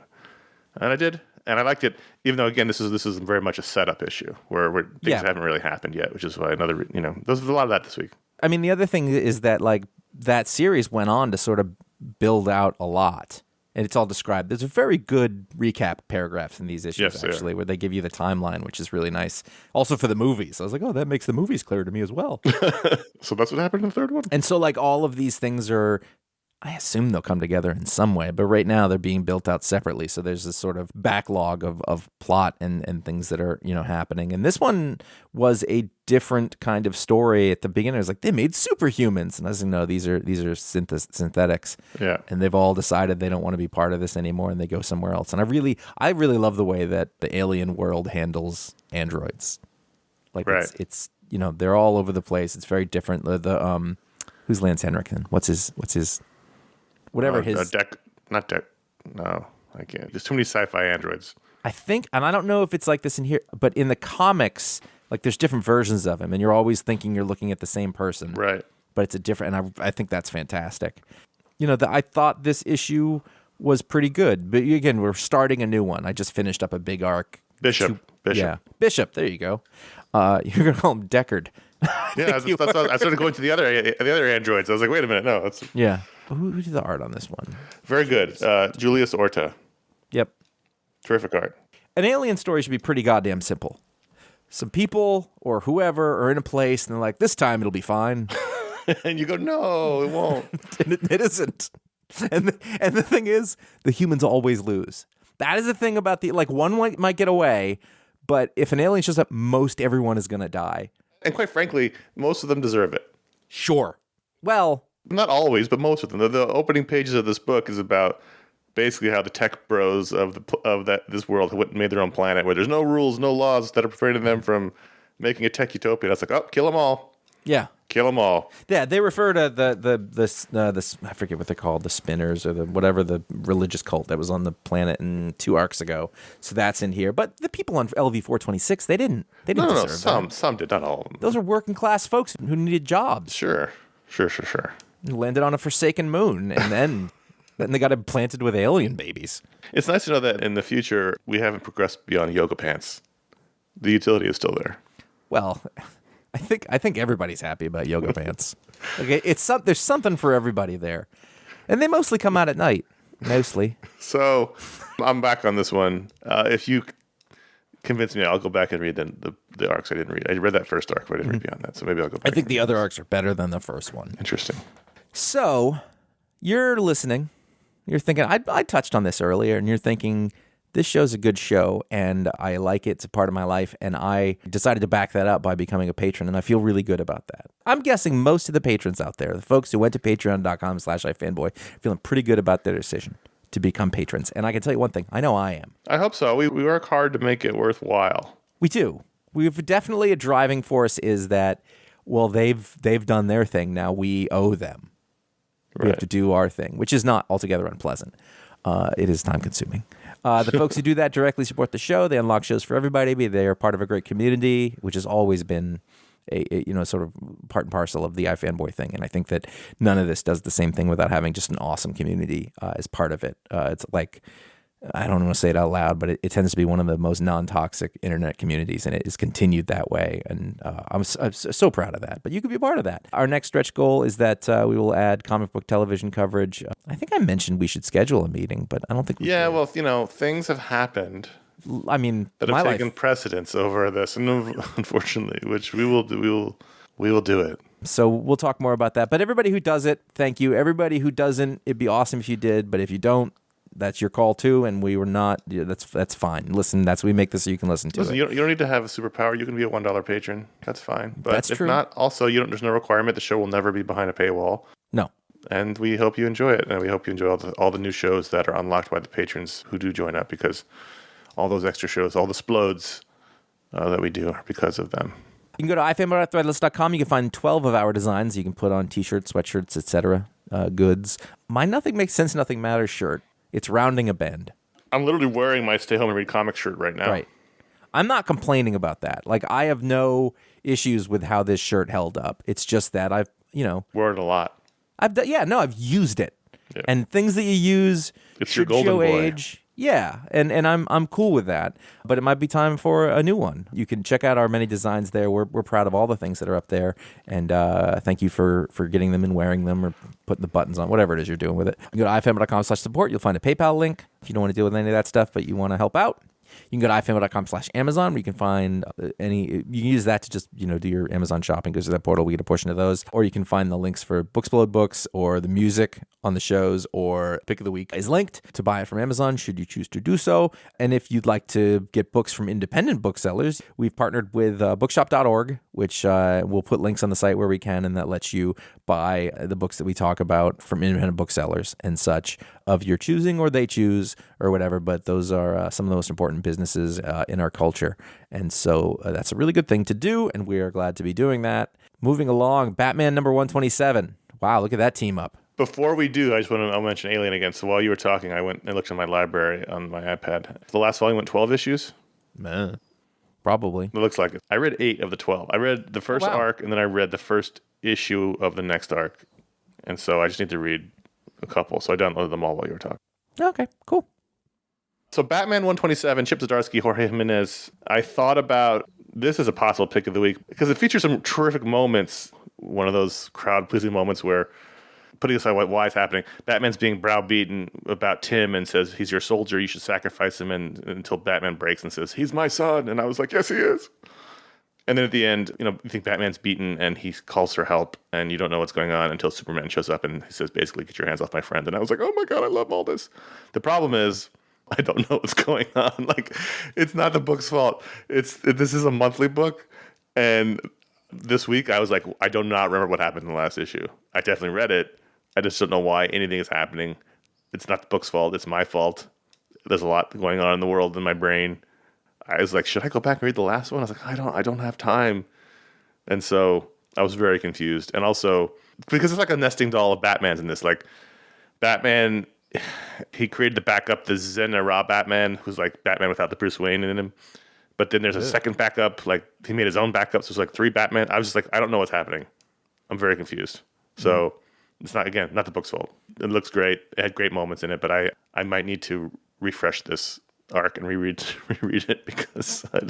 And I did, and I liked it, even though, again, this is very much a setup issue where things haven't really happened yet, which is why there's a lot of that this week. I mean, the other thing is that, like, that series went on to sort of build out a lot. And it's all described. There's a very good recap paragraphs in these issues, actually, where they give you the timeline, which is really nice. Also for the movies. I was like, oh, that makes the movies clear to me as well. So that's what happened in the third one? And so, like, all of these things are, I assume they'll come together in some way, but right now they're being built out separately. So there's this sort of backlog of plot and things that are, happening. And this one was a different kind of story at the beginning. It was like, they made superhumans. And I was like, no, these are synthetics. Yeah. And they've all decided they don't want to be part of this anymore, and they go somewhere else. And I really love the way that the alien world handles androids. Like, it's they're all over the place. It's very different. The who's Lance Henriksen? What's his whatever his no, I can't. There's too many sci-fi androids. I think, and I don't know if it's like this in here, but in the comics, like, there's different versions of him, and you're always thinking you're looking at the same person, right? But it's a different, and I think that's fantastic. I thought this issue was pretty good, but again, we're starting a new one. I just finished up a big arc. Bishop. Yeah, Bishop. There you go. You're gonna call him Deckard. Yeah, I started going to the other androids. I was like, wait a minute, no, that's yeah. Who did the art on this one? Very good, Julius Orta. Yep, terrific art. An alien story should be pretty goddamn simple. Some people or whoever are in a place, and they're like, "This time it'll be fine," and you go, "No, it won't." And it isn't. And the thing is, the humans always lose. That is the thing about one might get away, but if an alien shows up, most everyone is gonna die. And quite frankly, most of them deserve it. Sure. Well, not always, but most of them. The opening pages of this book is about basically how the tech bros of this world made their own planet, where there's no rules, no laws that are preventing them from making a tech utopia. That's like, oh, kill them all. Yeah, kill them all. Yeah, they refer to the I forget what they're called, the Spinners or the religious cult that was on the planet in 2 arcs ago. So that's in here. But the people on LV-426, they didn't deserve that. Some did, not all of them. Those are working class folks who needed jobs. Sure. Landed on a forsaken moon, and then they got implanted with alien babies. It's nice to know that in the future we haven't progressed beyond yoga pants. The utility is still there. Well, I think everybody's happy about yoga pants. Okay, there's something for everybody there, and they mostly come out at night. Mostly. So I'm back on this one. If you convince me, I'll go back and read the arcs I didn't read. I read that first arc, but I didn't read beyond that. So maybe I'll go back. I think the other arcs are better than the first one. Interesting. So you're listening. You're thinking, I touched on this earlier, and you're thinking, this show's a good show, and I like it. It's a part of my life, and I decided to back that up by becoming a patron, and I feel really good about that. I'm guessing most of the patrons out there, the folks who went to patreon.com/iFanboy, are feeling pretty good about their decision to become patrons. And I can tell you one thing, I know I am. I hope so. We work hard to make it worthwhile. We do. We've definitely a driving force is that, well, they've done their thing. Now we owe them. We have to do our thing, which is not altogether unpleasant. It is time consuming. The folks who do that directly support the show. They unlock shows for everybody. They are part of a great community, which has always been a sort of part and parcel of the iFanboy thing. And I think that none of this does the same thing without having just an awesome community as part of it. It's like, I don't want to say it out loud, but it tends to be one of the most non-toxic internet communities, and it has continued that way. And I'm so proud of that. But you could be a part of that. Our next stretch goal is that we will add comic book television coverage. I think I mentioned we should schedule a meeting, but I don't think we did. Well, things have happened I mean, that my have life. taken precedence over this, and unfortunately, which we will do. We will do it. So we'll talk more about that. But everybody who does it, thank you. Everybody who doesn't, it'd be awesome if you did. But if you don't, that's your call too. And we were not. That's fine. Listen, we make this so you can listen to it. You don't need to have a superpower. You can be a $1 patron. That's fine. But That's if true. not, also there's no requirement. The show will never be behind a paywall. No. And we hope you enjoy it. And we hope you enjoy all the new shows that are unlocked by the patrons who do join up, because all those extra shows, all the splodes that we do are because of them. You can go to iFanboy.threadless.com. You can find 12 of our designs. You can put on T-shirts, sweatshirts, etc. Goods. My Nothing Makes Sense, Nothing Matters shirt. It's rounding a bend. I'm literally wearing my Stay Home and Read Comics shirt right now. Right. I'm not complaining about that. Like, I have no issues with how this shirt held up. It's just that I've Wore it a lot. I've used it. Yeah. And things that you use It's your should golden show boy. age. Yeah, and I'm cool with that. But it might be time for a new one. You can check out our many designs there. We're proud of all the things that are up there. And thank you for getting them and wearing them or putting the buttons on, whatever it is you're doing with it. You go to ifanboy.com/support. You'll find a PayPal link if you don't want to deal with any of that stuff, but you want to help out. You can go to ifanboy.com/Amazon, where you can find you can use that to just, do your Amazon shopping. Goes to that portal. We get a portion of those. Or you can find the links for Booksplode books or the music on the shows, or Pick of the Week is linked to buy it from Amazon, should you choose to do so. And if you'd like to get books from independent booksellers, we've partnered with bookshop.org, which we'll put links on the site where we can, and that lets you buy the books that we talk about from independent booksellers and such of your choosing, or they choose, or whatever. But those are some of the most important businesses in our culture. And so that's a really good thing to do, and we are glad to be doing that. Moving along, Batman number 127. Wow, look at that team up. Before we do, I'll mention Alien again. So while you were talking, I went and looked in my library on my iPad. The last volume went 12 issues. Man. Probably. It looks like it. I read 8 of the 12. I read the first arc, and then I read the first issue of the next arc. And so I just need to read a couple. So I downloaded them all while you were talking. Okay, cool. So Batman 127, Chip Zdarsky, Jorge Jimenez. I thought about this as a possible pick of the week because it features some terrific moments. One of those crowd-pleasing moments where, putting aside why it's happening, Batman's being browbeaten about Tim and says, he's your soldier, you should sacrifice him, until Batman breaks and says, he's my son. And I was like, yes, he is. And then at the end, you think Batman's beaten and he calls for help and you don't know what's going on until Superman shows up and he says, basically, get your hands off my friend. And I was like, oh my God, I love all this. The problem is, I don't know what's going on. Like, it's not the book's fault. This is a monthly book. And this week I was like, I do not remember what happened in the last issue. I definitely read it. I just don't know why anything is happening. It's not the book's fault. It's my fault. There's a lot going on in the world in my brain. I was like, should I go back and read the last one? I was like, I don't have time. And so I was very confused. And also, because it's like a nesting doll of Batmans in this. Like, Batman, he created the backup, the Zen-era Batman, who's like Batman without the Bruce Wayne in him. But then there's a second backup. Like, he made his own backup. So there's like 3 Batman. I was just like, I don't know what's happening. I'm very confused. So it's not the book's fault. It looks great. It had great moments in it. But I might need to refresh this arc and reread it because I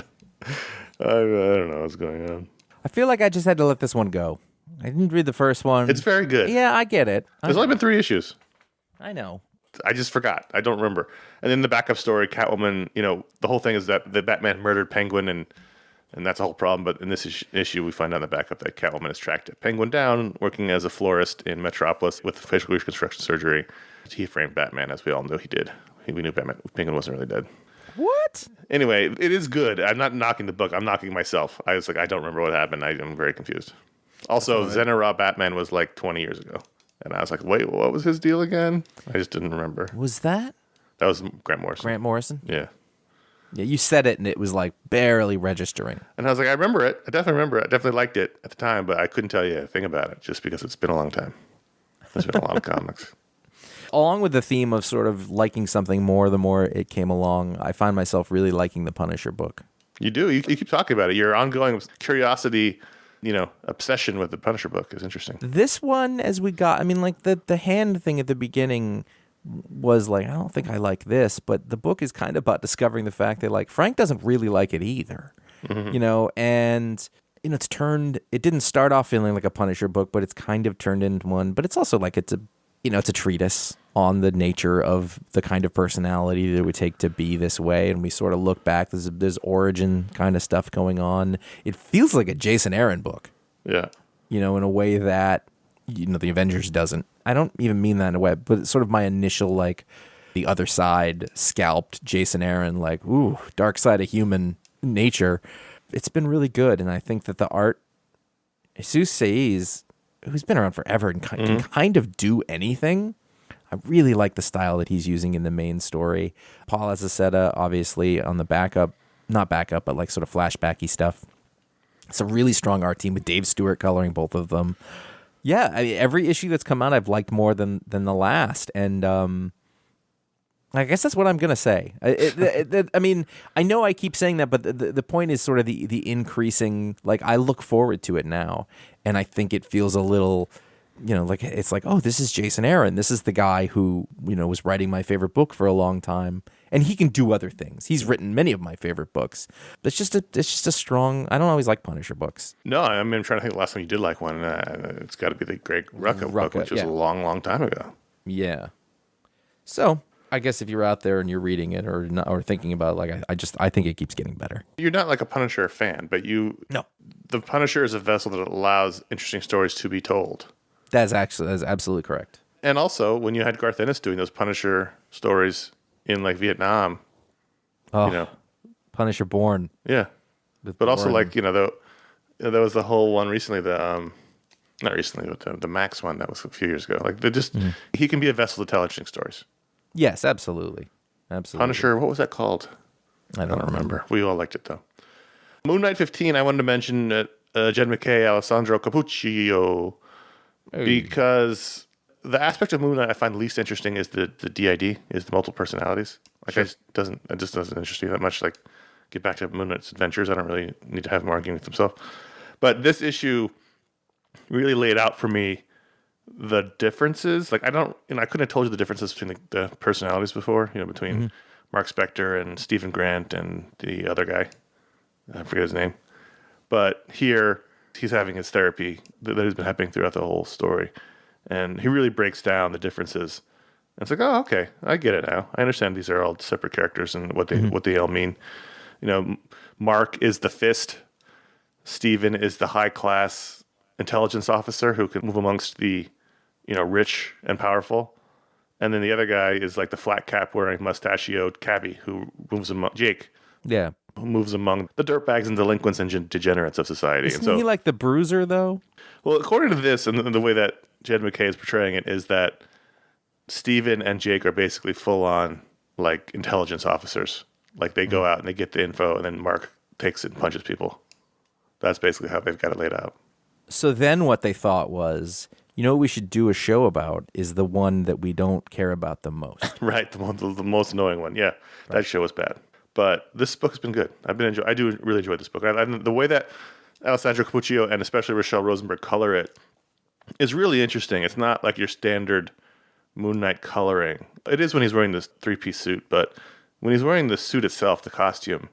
don't know what's going on. I feel like I just had to let this one go. I didn't read the first one. It's very good. Yeah, I get it. There's only been 3 issues. I know. I just forgot. I don't remember. And then the backup story, Catwoman, the whole thing is that the Batman murdered Penguin and that's a whole problem. But in this issue, we find out in the backup that Catwoman has tracked Penguin down, working as a florist in Metropolis with facial reconstruction surgery. He framed Batman, as we all know he did. We knew Penguin wasn't really dead. What? Anyway, it is good. I'm not knocking the book. I'm knocking myself. I was like, I don't remember what happened. I'm very confused. Also, Zen-era Batman was like 20 years ago. And I was like, wait, what was his deal again? I just didn't remember. Was that? That was Grant Morrison. Grant Morrison? Yeah. Yeah, you said it and it was like barely registering. And I was like, I remember it. I definitely remember it. I definitely liked it at the time, but I couldn't tell you a thing about it just because it's been a long time. There's been a lot of comics. Along with the theme of sort of liking something more the more it came along, I find myself really liking the Punisher book. You do. You keep talking about it. Your ongoing curiosity, obsession with the Punisher book is interesting. This one, as we got, I mean, like the hand thing at the beginning was like, I don't think I like this, but the book is kind of about discovering the fact that like Frank doesn't really like it either, and it's turned. It didn't start off feeling like a Punisher book, but it's kind of turned into one. But it's also like it's a treatise. on the nature of the kind of personality that it would take to be this way. And we sort of look back, there's origin kind of stuff going on. It feels like a Jason Aaron book. Yeah. In a way that, the Avengers doesn't. I don't even mean that in a way, but it's sort of my initial, like, the other side scalped Jason Aaron, like, ooh, dark side of human nature. It's been really good. And I think that the art, Jesus Saiz, who's been around forever and can kind of do anything. I really like the style that he's using in the main story. Paul Azaceta, obviously, on the not backup, but like sort of flashbacky stuff. It's a really strong art team with Dave Stewart coloring both of them. Yeah, every issue that's come out I've liked more than the last. And I guess that's what I'm going to say. I mean, I know I keep saying that, but the point is sort of the increasing, like, I look forward to it now. And I think it feels a little, like it's like, oh, this is Jason Aaron. This is the guy who, was writing my favorite book for a long time. And he can do other things. He's written many of my favorite books. It's just a strong, I don't always like Punisher books. No, I mean, I'm trying to think the last time you did like one. It's got to be the Greg Rucka book, which was a long, long time ago. Yeah. So I guess if you're out there and you're reading it or thinking about it, like, I think it keeps getting better. You're not like a Punisher fan, but No. The Punisher is a vessel that allows interesting stories to be told. That's absolutely correct. And also, when you had Garth Ennis doing those Punisher stories in like Vietnam, Punisher Born. Yeah. But also, like, there was the whole one recently, not recently, but the Max one that was a few years ago. Like, he can be a vessel to tell interesting stories. Yes, absolutely. Punisher, what was that called? I don't remember. We all liked it, though. Moon Knight 15, I wanted to mention Jed MacKay, Alessandro Cappuccio, because the aspect of Moon Knight I find least interesting is the DID, is the multiple personalities. Like, it just doesn't interest me that much. Like, get back to Moon Knight's adventures. I don't really need to have him arguing with himself. But this issue really laid out for me the differences. Like, I couldn't have told you the differences between the personalities before, between Mark Spector and Stephen Grant and the other guy. I forget his name. But here, he's having his therapy that has been happening throughout the whole story. And he really breaks down the differences. And it's like, oh, okay, I get it now. I understand these are all separate characters and what they all mean. Mark is the fist. Stephen is the high-class intelligence officer who can move amongst the, rich and powerful. And then the other guy is like the flat cap wearing mustachioed cabbie who moves among Jake. Yeah. Who moves among the dirtbags and delinquents and degenerates of society. Isn't he like the bruiser, though? Well, according to this, and the way that Jed MacKay is portraying it, is that Stephen and Jake are basically full-on, like, intelligence officers. Like, they go out and they get the info, and then Mark takes it and punches people. That's basically how they've got it laid out. So then what they thought was, what we should do a show about is the one that we don't care about the most. Right, the most annoying one. Yeah, right. That show was bad. But this book has been good. I do really enjoy this book. The way that Alessandro Cappuccio and especially Rochelle Rosenberg color it is really interesting. It's not like your standard Moon Knight coloring. It is when he's wearing this three-piece suit, but when he's wearing the suit itself, the costume,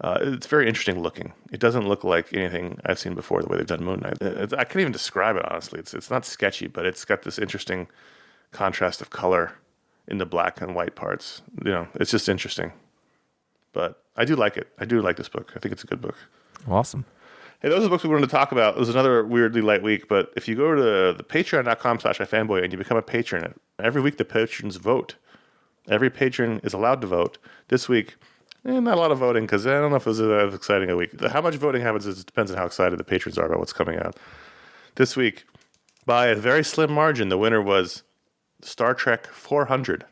it's very interesting looking. It doesn't look like anything I've seen before, the way they've done Moon Knight. I can't even describe it, honestly. It's not sketchy, but it's got this interesting contrast of color in the black and white parts. It's just interesting. But I do like it. I do like this book. I think it's a good book. Awesome. Hey, those are the books we wanted to talk about. It was another weirdly light week, but if you go to the patreon.com/iFanboy and you become a patron, every week the patrons vote. Every patron is allowed to vote. This week, not a lot of voting because I don't know if it was as exciting a week. How much voting happens depends on how excited the patrons are about what's coming out. This week, by a very slim margin, the winner was Star Trek 400.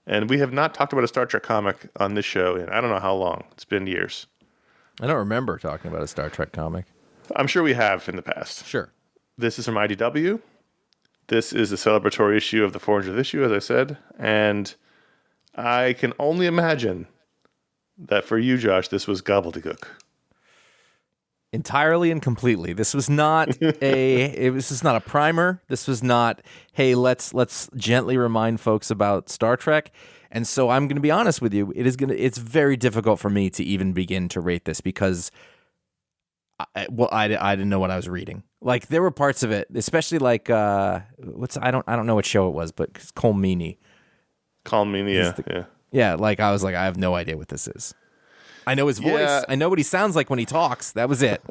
And we have not talked about a Star Trek comic on this show in I don't know how long. It's been years. I don't remember talking about a Star Trek comic. I'm sure we have in the past. Sure. This is from IDW. This is a celebratory issue of the 400th issue, as I said. And I can only imagine that for you, Josh, this was gobbledygook. Entirely and completely. This was not this is not a primer. This was not, hey, let's gently remind folks about Star Trek. And so I'm going to be honest with you, it's very difficult for me to even begin to rate this because I didn't know what I was reading. Like there were parts of it, especially like I don't know what show it was, but Cole Meany Calmenia, yeah. Yeah, like I was like, I have no idea what this is. I know his voice. Yeah. I know what he sounds like when he talks. That was it.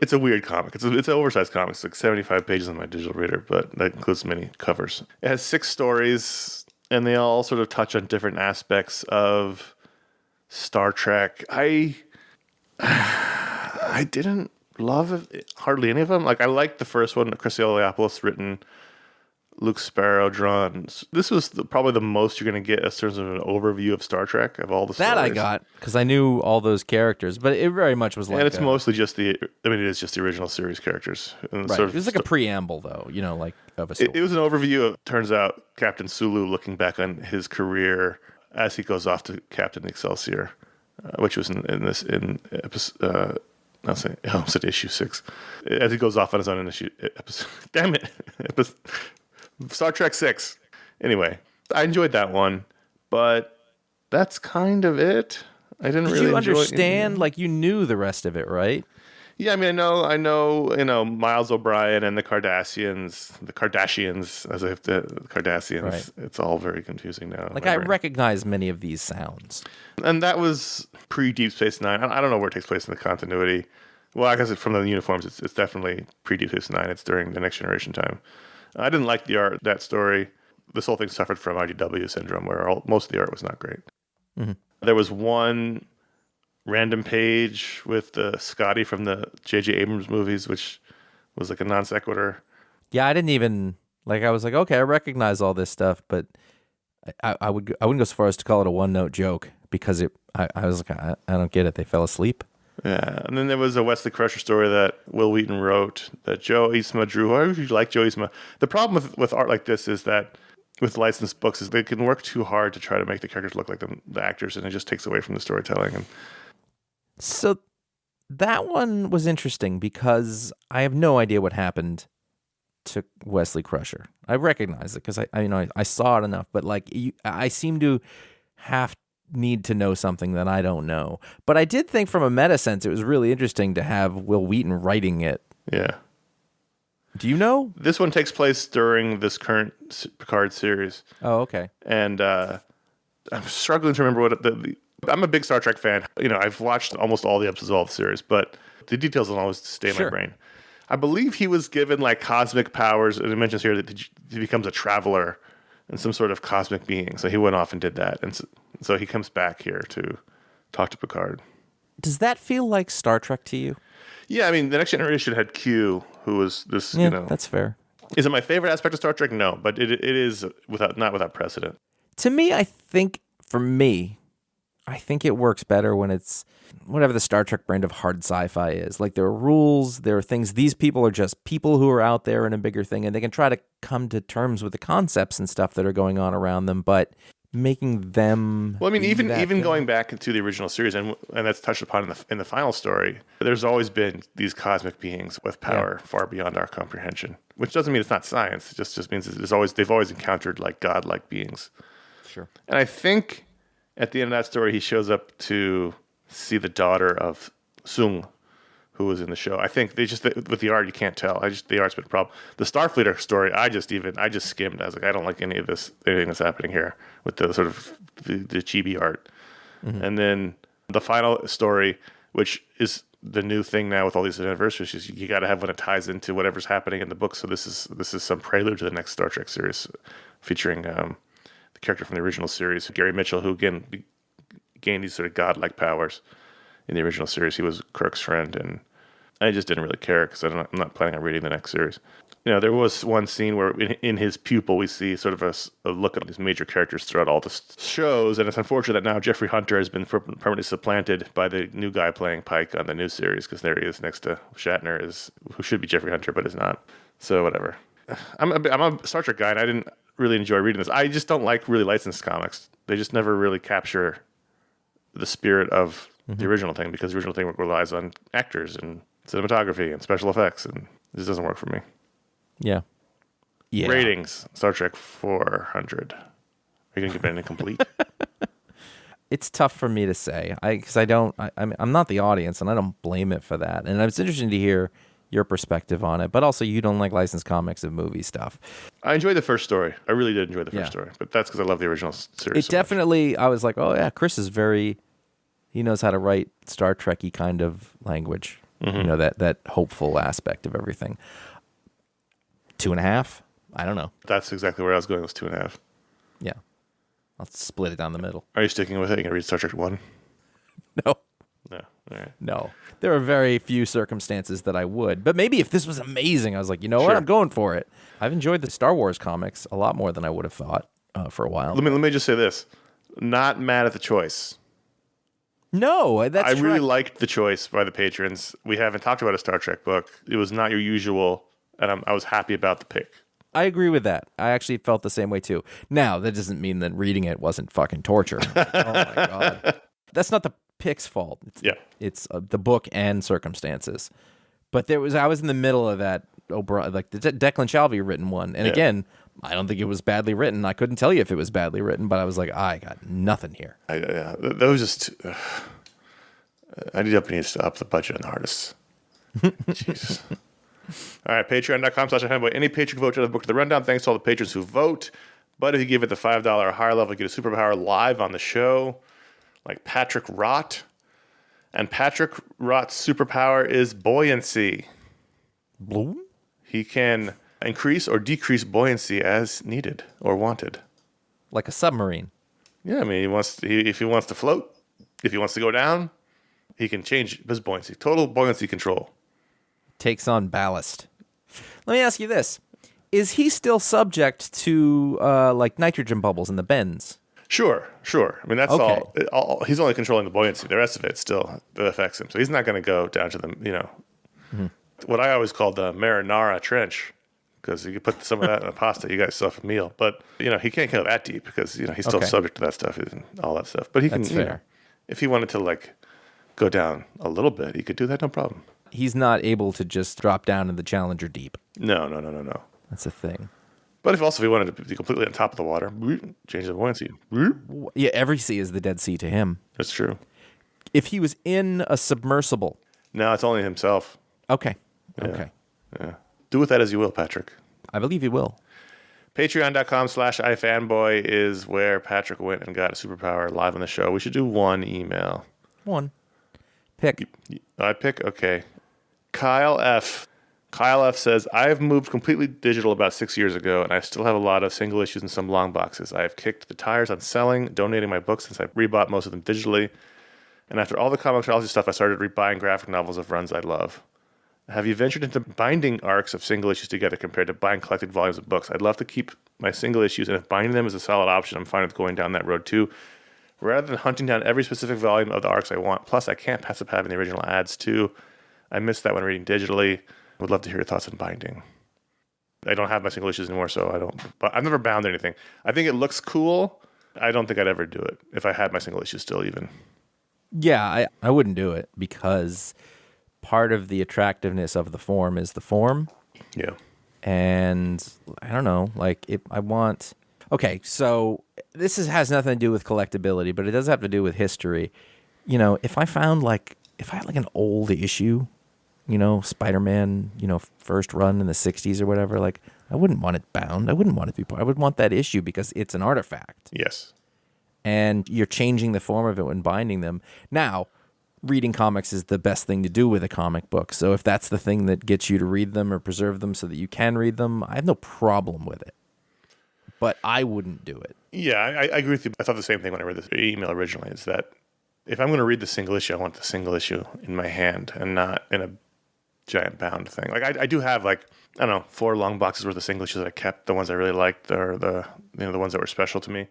It's a weird comic. It's an oversized comic. It's like 75 pages on my digital reader, but that includes many covers. It has 6 stories, and they all sort of touch on different aspects of Star Trek. I didn't love hardly any of them. Like, I liked the first one, Chris Eliopoulos written, Luke Sparrow drawn. This was probably the most you're going to get in terms of an overview of Star Trek of all the stories. That I got because I knew all those characters, but it very much was like. And it's mostly just it is just the original series characters. And right. Sort of it was like a preamble, though, like of a story. It was an overview of, turns out, Captain Sulu looking back on his career as he goes off to captain the Excelsior, which was in episode. I said issue 6. As he goes off on his own episode. Damn it. Star Trek 6. Anyway, I enjoyed that one, but that's kind of it. I didn't really enjoy it. Did you understand? Like, you knew the rest of it, right? Yeah, I mean, I know, Miles O'Brien and the Kardashians, as if the Kardashians. Right. It's all very confusing now. Like, I recognize many of these sounds. And that was pre-Deep Space Nine. I don't know where it takes place in the continuity. Well, I guess from the uniforms, it's definitely pre-Deep Space Nine. It's during the Next Generation time. I didn't like the art, that story. This whole thing suffered from IDW syndrome, where most of the art was not great. Mm-hmm. There was one random page with Scotty from the J.J. Abrams movies, which was like a non sequitur. Yeah, I didn't even, I was like, okay, I recognize all this stuff, but I wouldn't go so far as to call it a one-note joke, because I was like, I don't get it. They fell asleep. Yeah, and then there was a Wesley Crusher story that Will Wheaton wrote that Joe Eastma drew. I usually like Joe Eastma. The problem with art like this is that with licensed books is they can work too hard to try to make the characters look like the actors, and it just takes away from the storytelling. So that one was interesting because I have no idea what happened to Wesley Crusher. I recognize it because I saw it enough, but I seem to need to know something that I don't know. But I did think from a meta sense, it was really interesting to have Will Wheaton writing it. Yeah. Do you know? This one takes place during this current Picard series. Oh, okay. And I'm struggling to remember what I'm a big Star Trek fan. I've watched almost all the episodes of all the series, but the details don't always stay in my brain. I believe he was given cosmic powers, and it mentions here that he becomes a traveler and some sort of cosmic being. So he went off and did that. And so he comes back here to talk to Picard. Does that feel like Star Trek to you? Yeah, I mean, the Next Generation had Q, who was this, that's fair. Is it my favorite aspect of Star Trek? No, but it is not without precedent. To me, I think it works better when it's whatever the Star Trek brand of hard sci-fi is. Like, there are rules, there are things. These people are just people who are out there in a bigger thing, and they can try to come to terms with the concepts and stuff that are going on around them, but making them... Well, I mean, even going back into the original series, and that's touched upon in the final story, there's always been these cosmic beings with power far beyond our comprehension, which doesn't mean it's not science. It just means they've always encountered godlike beings. Sure. And I think at the end of that story, he shows up to see the daughter of Sung, who was in the show. I think with the art, you can't tell. The art's been a problem. The Starfleeter story, I just skimmed. I was like, I don't like anything that's happening here with the sort of the chibi art. Mm-hmm. And then the final story, which is the new thing now with all these anniversaries, is you got to have one that ties into whatever's happening in the book. So this is some prelude to the next Star Trek series, featuring the character from the original series, Gary Mitchell, who again gained these sort of godlike powers in the original series. He was Kirk's friend, and I just didn't really care because I'm not planning on reading the next series. There was one scene where in his pupil we see sort of a look at these major characters throughout all the shows, and it's unfortunate that now Jeffrey Hunter has been permanently supplanted by the new guy playing Pike on the new series, because there he is next to Shatner, who should be Jeffrey Hunter but is not. So whatever. I'm a Star Trek guy, and I didn't really enjoy reading this. I just don't like really licensed comics. They just never really capture the spirit of the original thing, because the original thing relies on actors and cinematography and special effects, and this doesn't work for me. Yeah. Ratings: Star Trek 400. Are you going to give it an incomplete? It's tough for me to say, because I'm not the audience, and I don't blame it for that. And it's interesting to hear your perspective on it, but also you don't like licensed comics and movie stuff. I enjoyed the first story. I really did enjoy the first Yeah. story, but that's because I love the original series. It definitely, I was like, oh yeah, Chris is he knows how to write Star Trek-y kind of language. That hopeful aspect of everything. 2.5? I don't know. That's exactly where I was going. It was 2.5. Yeah. I'll split it down the middle. Are you sticking with it? You gonna read Star Trek 1? No. No. All right. No. There are very few circumstances that I would. But maybe if this was amazing, I was like, you know what? Sure. I'm going for it. I've enjoyed the Star Wars comics a lot more than I would have thought for a while. Let me just say this. Not mad at the choice. No, that's I really correct. liked the choice by the patrons. We haven't talked about a Star Trek book. It was not your usual, and I was happy about the pick. I agree with that. I actually felt the same way too. Now, that doesn't mean that reading it wasn't fucking torture. Oh my God. That's not the pick's fault. It's the book and circumstances. But I was in the middle of that like the Declan Shalvey written one. And again, I don't think it was badly written. I couldn't tell you if it was badly written, but I was like, I got nothing here. Those just I need to up the budget on the artists. Jesus. All right, patreon.com/iFanboy. Any patron vote to the book to the rundown. Thanks to all the patrons who vote. But if you give it the $5 or higher level, you get a superpower live on the show, like Patrick Rott. And Patrick Rott's superpower is buoyancy. Bloom? He can increase or decrease buoyancy as needed or wanted. Like a submarine. Yeah, I mean, if he wants to float, if he wants to go down, he can change his buoyancy. Total buoyancy control. Takes on ballast. Let me ask you this. Is he still subject to like nitrogen bubbles in the bends? Sure. I mean, that's Okay. all. He's only controlling the buoyancy. The rest of it still affects him. So he's not going to go down to the, what I always called the marinara trench, because you could put some of that in a pasta, you guys still have a meal. But, he can't go that deep because, he's still subject to that stuff and all that stuff. But he can, That's fair. If he wanted to, like, go down a little bit, he could do that, no problem. He's not able to just drop down in the Challenger deep. No. That's a thing. But if he wanted to be completely on top of the water, change the buoyancy. Yeah, every sea is the Dead Sea to him. That's true. If he was in a submersible. No, it's only himself. Okay. Yeah. Okay. Yeah. Do with that as you will, Patrick. I believe he will. Patreon.com/iFanboy is where Patrick went and got a superpower live on the show. We should do one email. One. Pick. I pick? Okay. Kyle F. Kyle F says, I have moved completely digital about 6 years ago, and I still have a lot of single issues and some long boxes. I have kicked the tires on selling, donating my books since I rebought most of them digitally. And after all the comicsology stuff, I started rebuying graphic novels of runs I love. Have you ventured into binding arcs of single issues together compared to buying collected volumes of books? I'd love to keep my single issues, and if binding them is a solid option, I'm fine with going down that road too. Rather than hunting down every specific volume of the arcs I want. Plus, I can't pass up having the original ads too. I miss that when reading digitally. Would love to hear your thoughts on binding. I don't have my single issues anymore, so I've never bound anything. I think it looks cool. I don't think I'd ever do it if I had my single issues still even. Yeah, I wouldn't do it because part of the attractiveness of the form is the form. Yeah. And I don't know, like okay, so this has nothing to do with collectability, but it does have to do with history. If I had like an old issue, Spider-Man, first run in the 60s or whatever, like I wouldn't want it bound. I wouldn't want it to be part. I would want that issue because it's an artifact. Yes. And you're changing the form of it when binding them. Now, reading comics is the best thing to do with a comic book. So if that's the thing that gets you to read them or preserve them so that you can read them, I have no problem with it. But I wouldn't do it. Yeah, I agree with you. I thought the same thing when I read this email originally, is that if I'm going to read the single issue, I want the single issue in my hand and not in a giant bound thing. Like I do have 4 long boxes worth of single issues that I kept, the ones I really liked, or the ones that were special to me.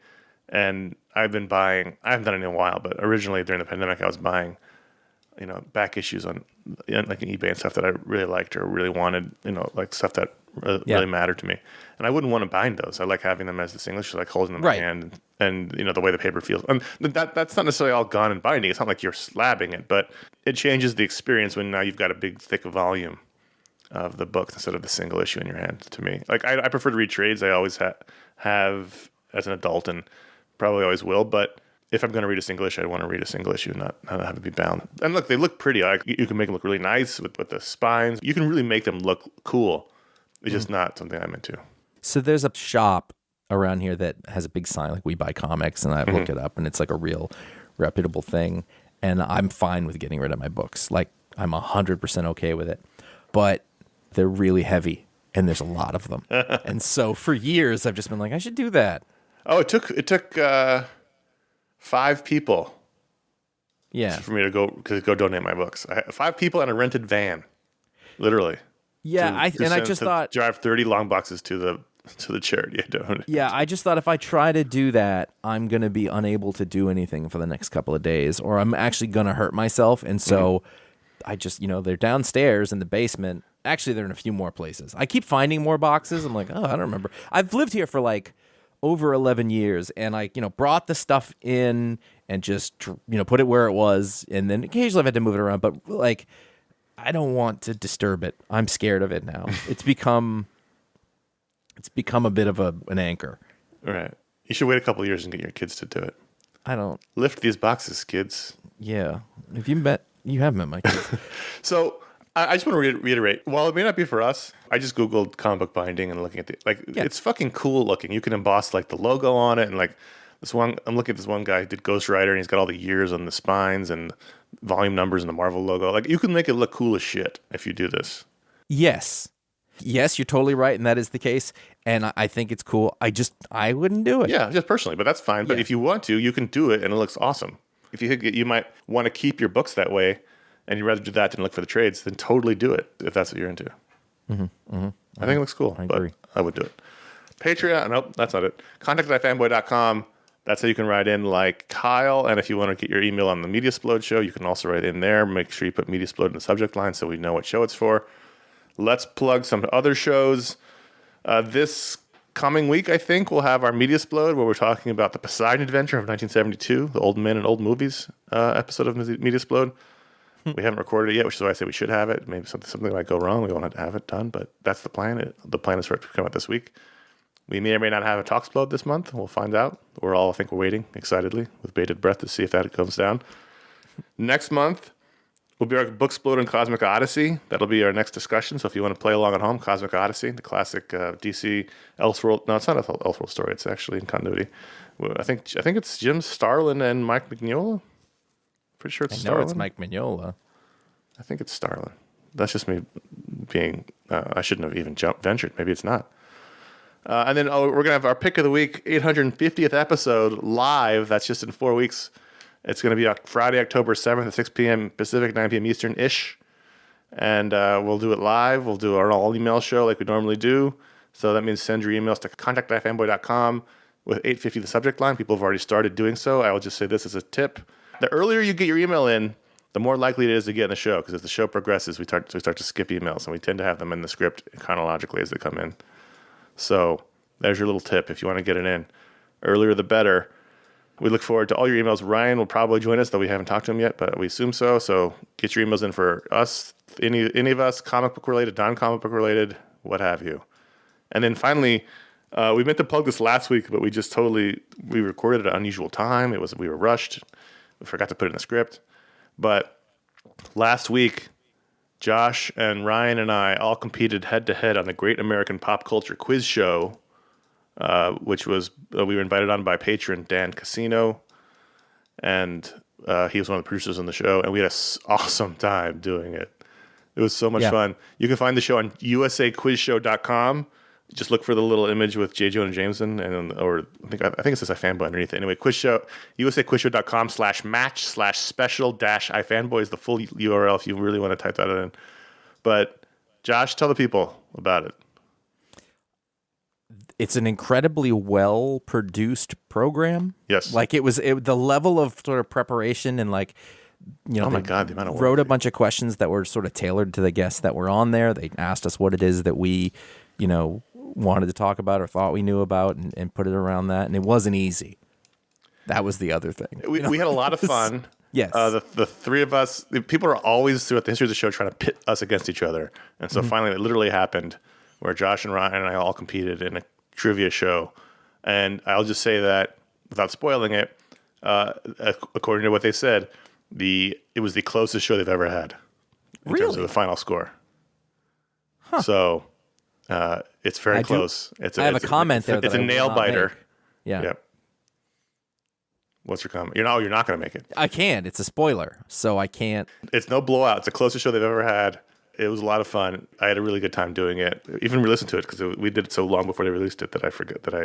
And I've been buying, I haven't done it in a while, but originally during the pandemic I was buying, back issues on like eBay and stuff that I really liked or really wanted, like stuff that really mattered to me. And I wouldn't want to bind those. I like having them as the single issues, like holding them in my hand and the way the paper feels. And that's not necessarily all gone in binding. It's not like you're slabbing it, but it changes the experience when now you've got a big, thick volume of the books instead of the single issue in your hand, to me. Like I prefer to read trades. I always have as an adult and probably always will, but if I'm going to read a single issue, I want to read a single issue, not have it be bound. And look, they look pretty. Like, you can make them look really nice with the spines. You can really make them look cool. It's just not something I'm into. So there's a shop around here that has a big sign, like We Buy Comics, and I looked it up, and it's like a real reputable thing. And I'm fine with getting rid of my books. Like, I'm 100% okay with it. But they're really heavy, and there's a lot of them. And so for years, I've just been like, I should do that. Oh, it took 5 people. Yeah. For me to go donate my books. 5 people and a rented van, literally. Yeah, I just thought drive 30 long boxes to the charity I donate. Yeah, I just thought if I try to do that, I'm going to be unable to do anything for the next couple of days, or I'm actually going to hurt myself. And so I just, they're downstairs in the basement. Actually, they're in a few more places. I keep finding more boxes. I'm like, oh, I don't remember. I've lived here for like over 11 years, and I, brought the stuff in and just, put it where it was. And then occasionally I've had to move it around, but like, I don't want to disturb it. I'm scared of it now. It's become a bit of an anchor. Right. You should wait a couple of years and get your kids to do it. I don't. Lift these boxes, kids. Yeah. You have met my kids. So I just want to reiterate, while it may not be for us, I just Googled comic book binding and looking at it's fucking cool looking. You can emboss like the logo on it, and like this one, I'm looking at this one guy who did Ghost Rider, and he's got all the years on the spines and volume numbers and the Marvel logo. Like, you can make it look cool as shit if you do this. Yes, you're totally right, and that is the case. And I think it's cool. I wouldn't do it. Yeah, just personally, but that's fine. But if you want to, you can do it, and it looks awesome. If you might want to keep your books that way, and you'd rather do that than look for the trades, then totally do it if that's what you're into. I think it looks cool. I agree. But I would do it. Patreon, nope, that's not it. Contact@ifanboy.com. That's how you can write in like Kyle. And if you want to get your email on the Mediasplode show, you can also write in there. Make sure you put Mediasplode in the subject line so we know what show it's for. Let's plug some other shows. This coming week, I think, we'll have our Mediasplode where we're talking about the Poseidon Adventure of 1972, the Old Men and Old Movies episode of Mediasplode. We haven't recorded it yet, which is why I say we should have it. Maybe something might go wrong. We won't have it done, but that's the plan. The plan is for it to come out this week. We may or may not have a Talksplode this month. We'll find out. We're waiting excitedly with bated breath to see if that comes down. Next month will be our Booksplode and Cosmic Odyssey. That'll be our next discussion. So if you want to play along at home, Cosmic Odyssey, the classic DC Elseworld. No, it's not an Elseworld story. It's actually in continuity. I think it's Jim Starlin and Mike Mignola. Pretty sure it's Starlin. It's Mike Mignola. I think it's Starlin. That's just me being. I shouldn't have even ventured. Maybe it's not. And then we're going to have our pick of the week, 850th episode live. That's just in 4 weeks. It's going to be Friday, October 7th at 6 p.m. Pacific, 9 p.m. Eastern-ish. And we'll do it live. We'll do our all-email show like we normally do. So that means send your emails to contact@ifanboy.com with 850 the subject line. People have already started doing so. I will just say this as a tip. The earlier you get your email in, the more likely it is to get in the show. Because as the show progresses, we start to skip emails. And we tend to have them in the script chronologically as they come in. So there's your little tip if you want to get it in. Earlier the better. We look forward to all your emails. Ryan will probably join us, though we haven't talked to him yet, but we assume so. So get your emails in for us, any of us, comic book related, non-comic book related, what have you. And then finally, we meant to plug this last week, but we recorded at an unusual time. We were rushed. We forgot to put it in the script. But last week, Josh and Ryan and I all competed head-to-head on the Great American Pop Culture Quiz Show, which was we were invited on by patron Dan Casino, and he was one of the producers on the show, and we had an awesome time doing it. It was so much fun. You can find the show on usaquizshow.com. Just look for the little image with J. Jonah Jameson, or I think it says iFanboy underneath it. Anyway, quiz show, usaquizshow.com/match/special-iFanboy is the full URL if you really want to type that in. But Josh, tell the people about it. It's an incredibly well-produced program. Yes. Like the level of sort of preparation and oh my God, the amount of work. Wrote a bunch of questions that were sort of tailored to the guests that were on there. They asked us what it is that we, wanted to talk about or thought we knew about and put it around that. And it wasn't easy. That was the other thing. We had a lot of fun. Yes. The three of us, people are always throughout the history of the show trying to pit us against each other. And so finally it literally happened where Josh and Ryan and I all competed in a trivia show. And I'll just say that without spoiling it, according to what they said, it was the closest show they've ever had in terms of the final score. Huh. So it's very close. I have a comment there. It's a nail biter. Yeah. Yep. What's your comment? You're not going to make it. I can't. It's a spoiler, so I can't. It's no blowout. It's the closest show they've ever had. It was a lot of fun. I had a really good time doing it. Even re-listened to it because we did it so long before they released it that I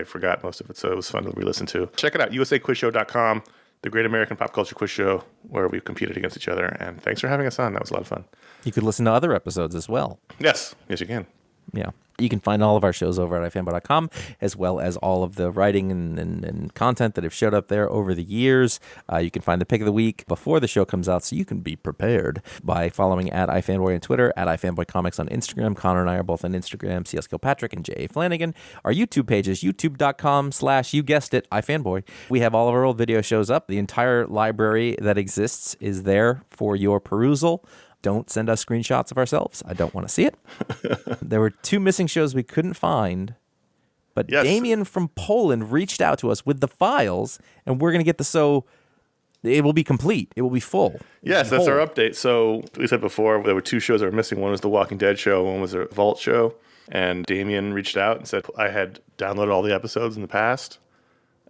forgot most of it. So it was fun to re-listen to. Check it out, usaquizshow.com, the Great American Pop Culture Quiz Show, where we competed against each other. And thanks for having us on. That was a lot of fun. You could listen to other episodes as well. Yes, you can. Yeah. You can find all of our shows over at ifanboy.com, as well as all of the writing and content that have showed up there over the years. You can find the pick of the week before the show comes out, so you can be prepared by following at iFanboy on Twitter, at iFanboyComics on Instagram. Connor and I are both on Instagram, CS Kilpatrick and J.A. Flanagan. Our YouTube page is youtube.com/you guessed it, iFanboy. We have all of our old video shows up. The entire library that exists is there for your perusal. Don't send us screenshots of ourselves. I don't want to see it. There were 2 missing shows we couldn't find, but yes. Damien from Poland reached out to us with the files, and we're going to get so it will be complete. It will be full. Yes, that's our update. So we said before there were 2 shows that were missing. One was the Walking Dead show, one was a Vault show, and Damien reached out and said, I had downloaded all the episodes in the past,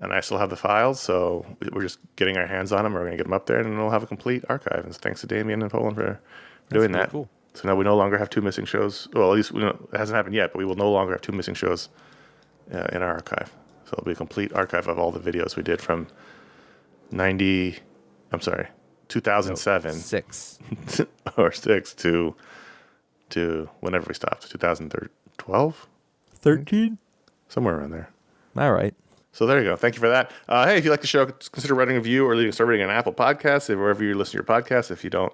and I still have the files, so we're just getting our hands on them. We're going to get them up there, and we'll have a complete archive. And thanks to Damien in Poland for doing that. Cool. So now we no longer have 2 missing shows. Well, at least it hasn't happened yet, but we will no longer have 2 missing shows in our archive. So it'll be a complete archive of all the videos we did from 2007. 6. or 6 to whenever we stopped, 2012? 13? Somewhere around there. All right. So there you go. Thank you for that. Hey, if you like the show, consider writing a review or leaving a rating on Apple Podcasts, wherever you listen to your podcast. If you don't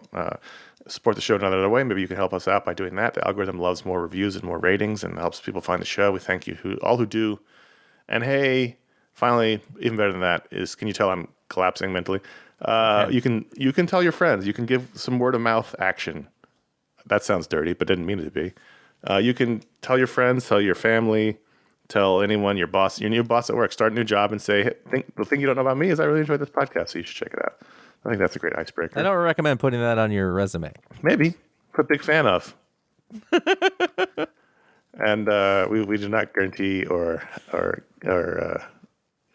support the show in another way, maybe you can help us out by doing that. The algorithm loves more reviews and more ratings and helps people find the show. We thank you all who do. And hey, finally, even better than that is, can you tell I'm collapsing mentally? You can tell your friends. You can give some word of mouth action. That sounds dirty, but didn't mean it to be. You can tell your friends, tell your family. Tell anyone, your new boss at work, start a new job and say, hey, the thing you don't know about me is I really enjoyed this podcast, so you should check it out. I think that's a great icebreaker. I don't recommend putting that on your resume. Maybe. Put big fan of. And we do not guarantee or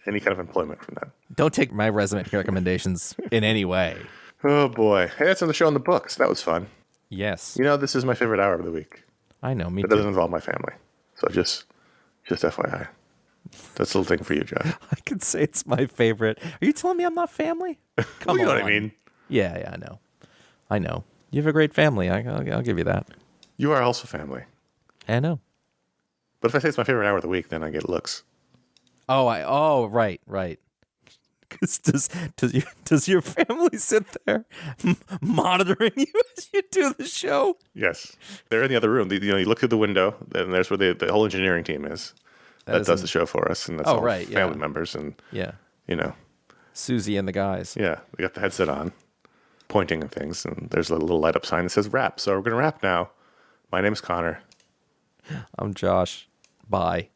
any kind of employment from that. Don't take my resume recommendations in any way. Oh, boy. Hey, that's on the show in the books. That was fun. Yes. This is my favorite hour of the week. I know, me too. It doesn't involve my family. So just FYI. That's a little thing for you, Josh. I could say it's my favorite. Are you telling me I'm not family? Come you know on. What I mean. Yeah, I know. You have a great family. I'll give you that. You are also family. I know. But if I say it's my favorite hour of the week, then I get looks. Right. Because does your family sit there monitoring you as you do the show? Yes, they're in the other room. You look through the window, and there's where the whole engineering team is. That does the show for us, and that's all family members, and Susie and the guys. Yeah, we got the headset on, pointing at things, and there's a little light up sign that says "wrap." So we're gonna wrap now. My name's Connor. I'm Josh. Bye.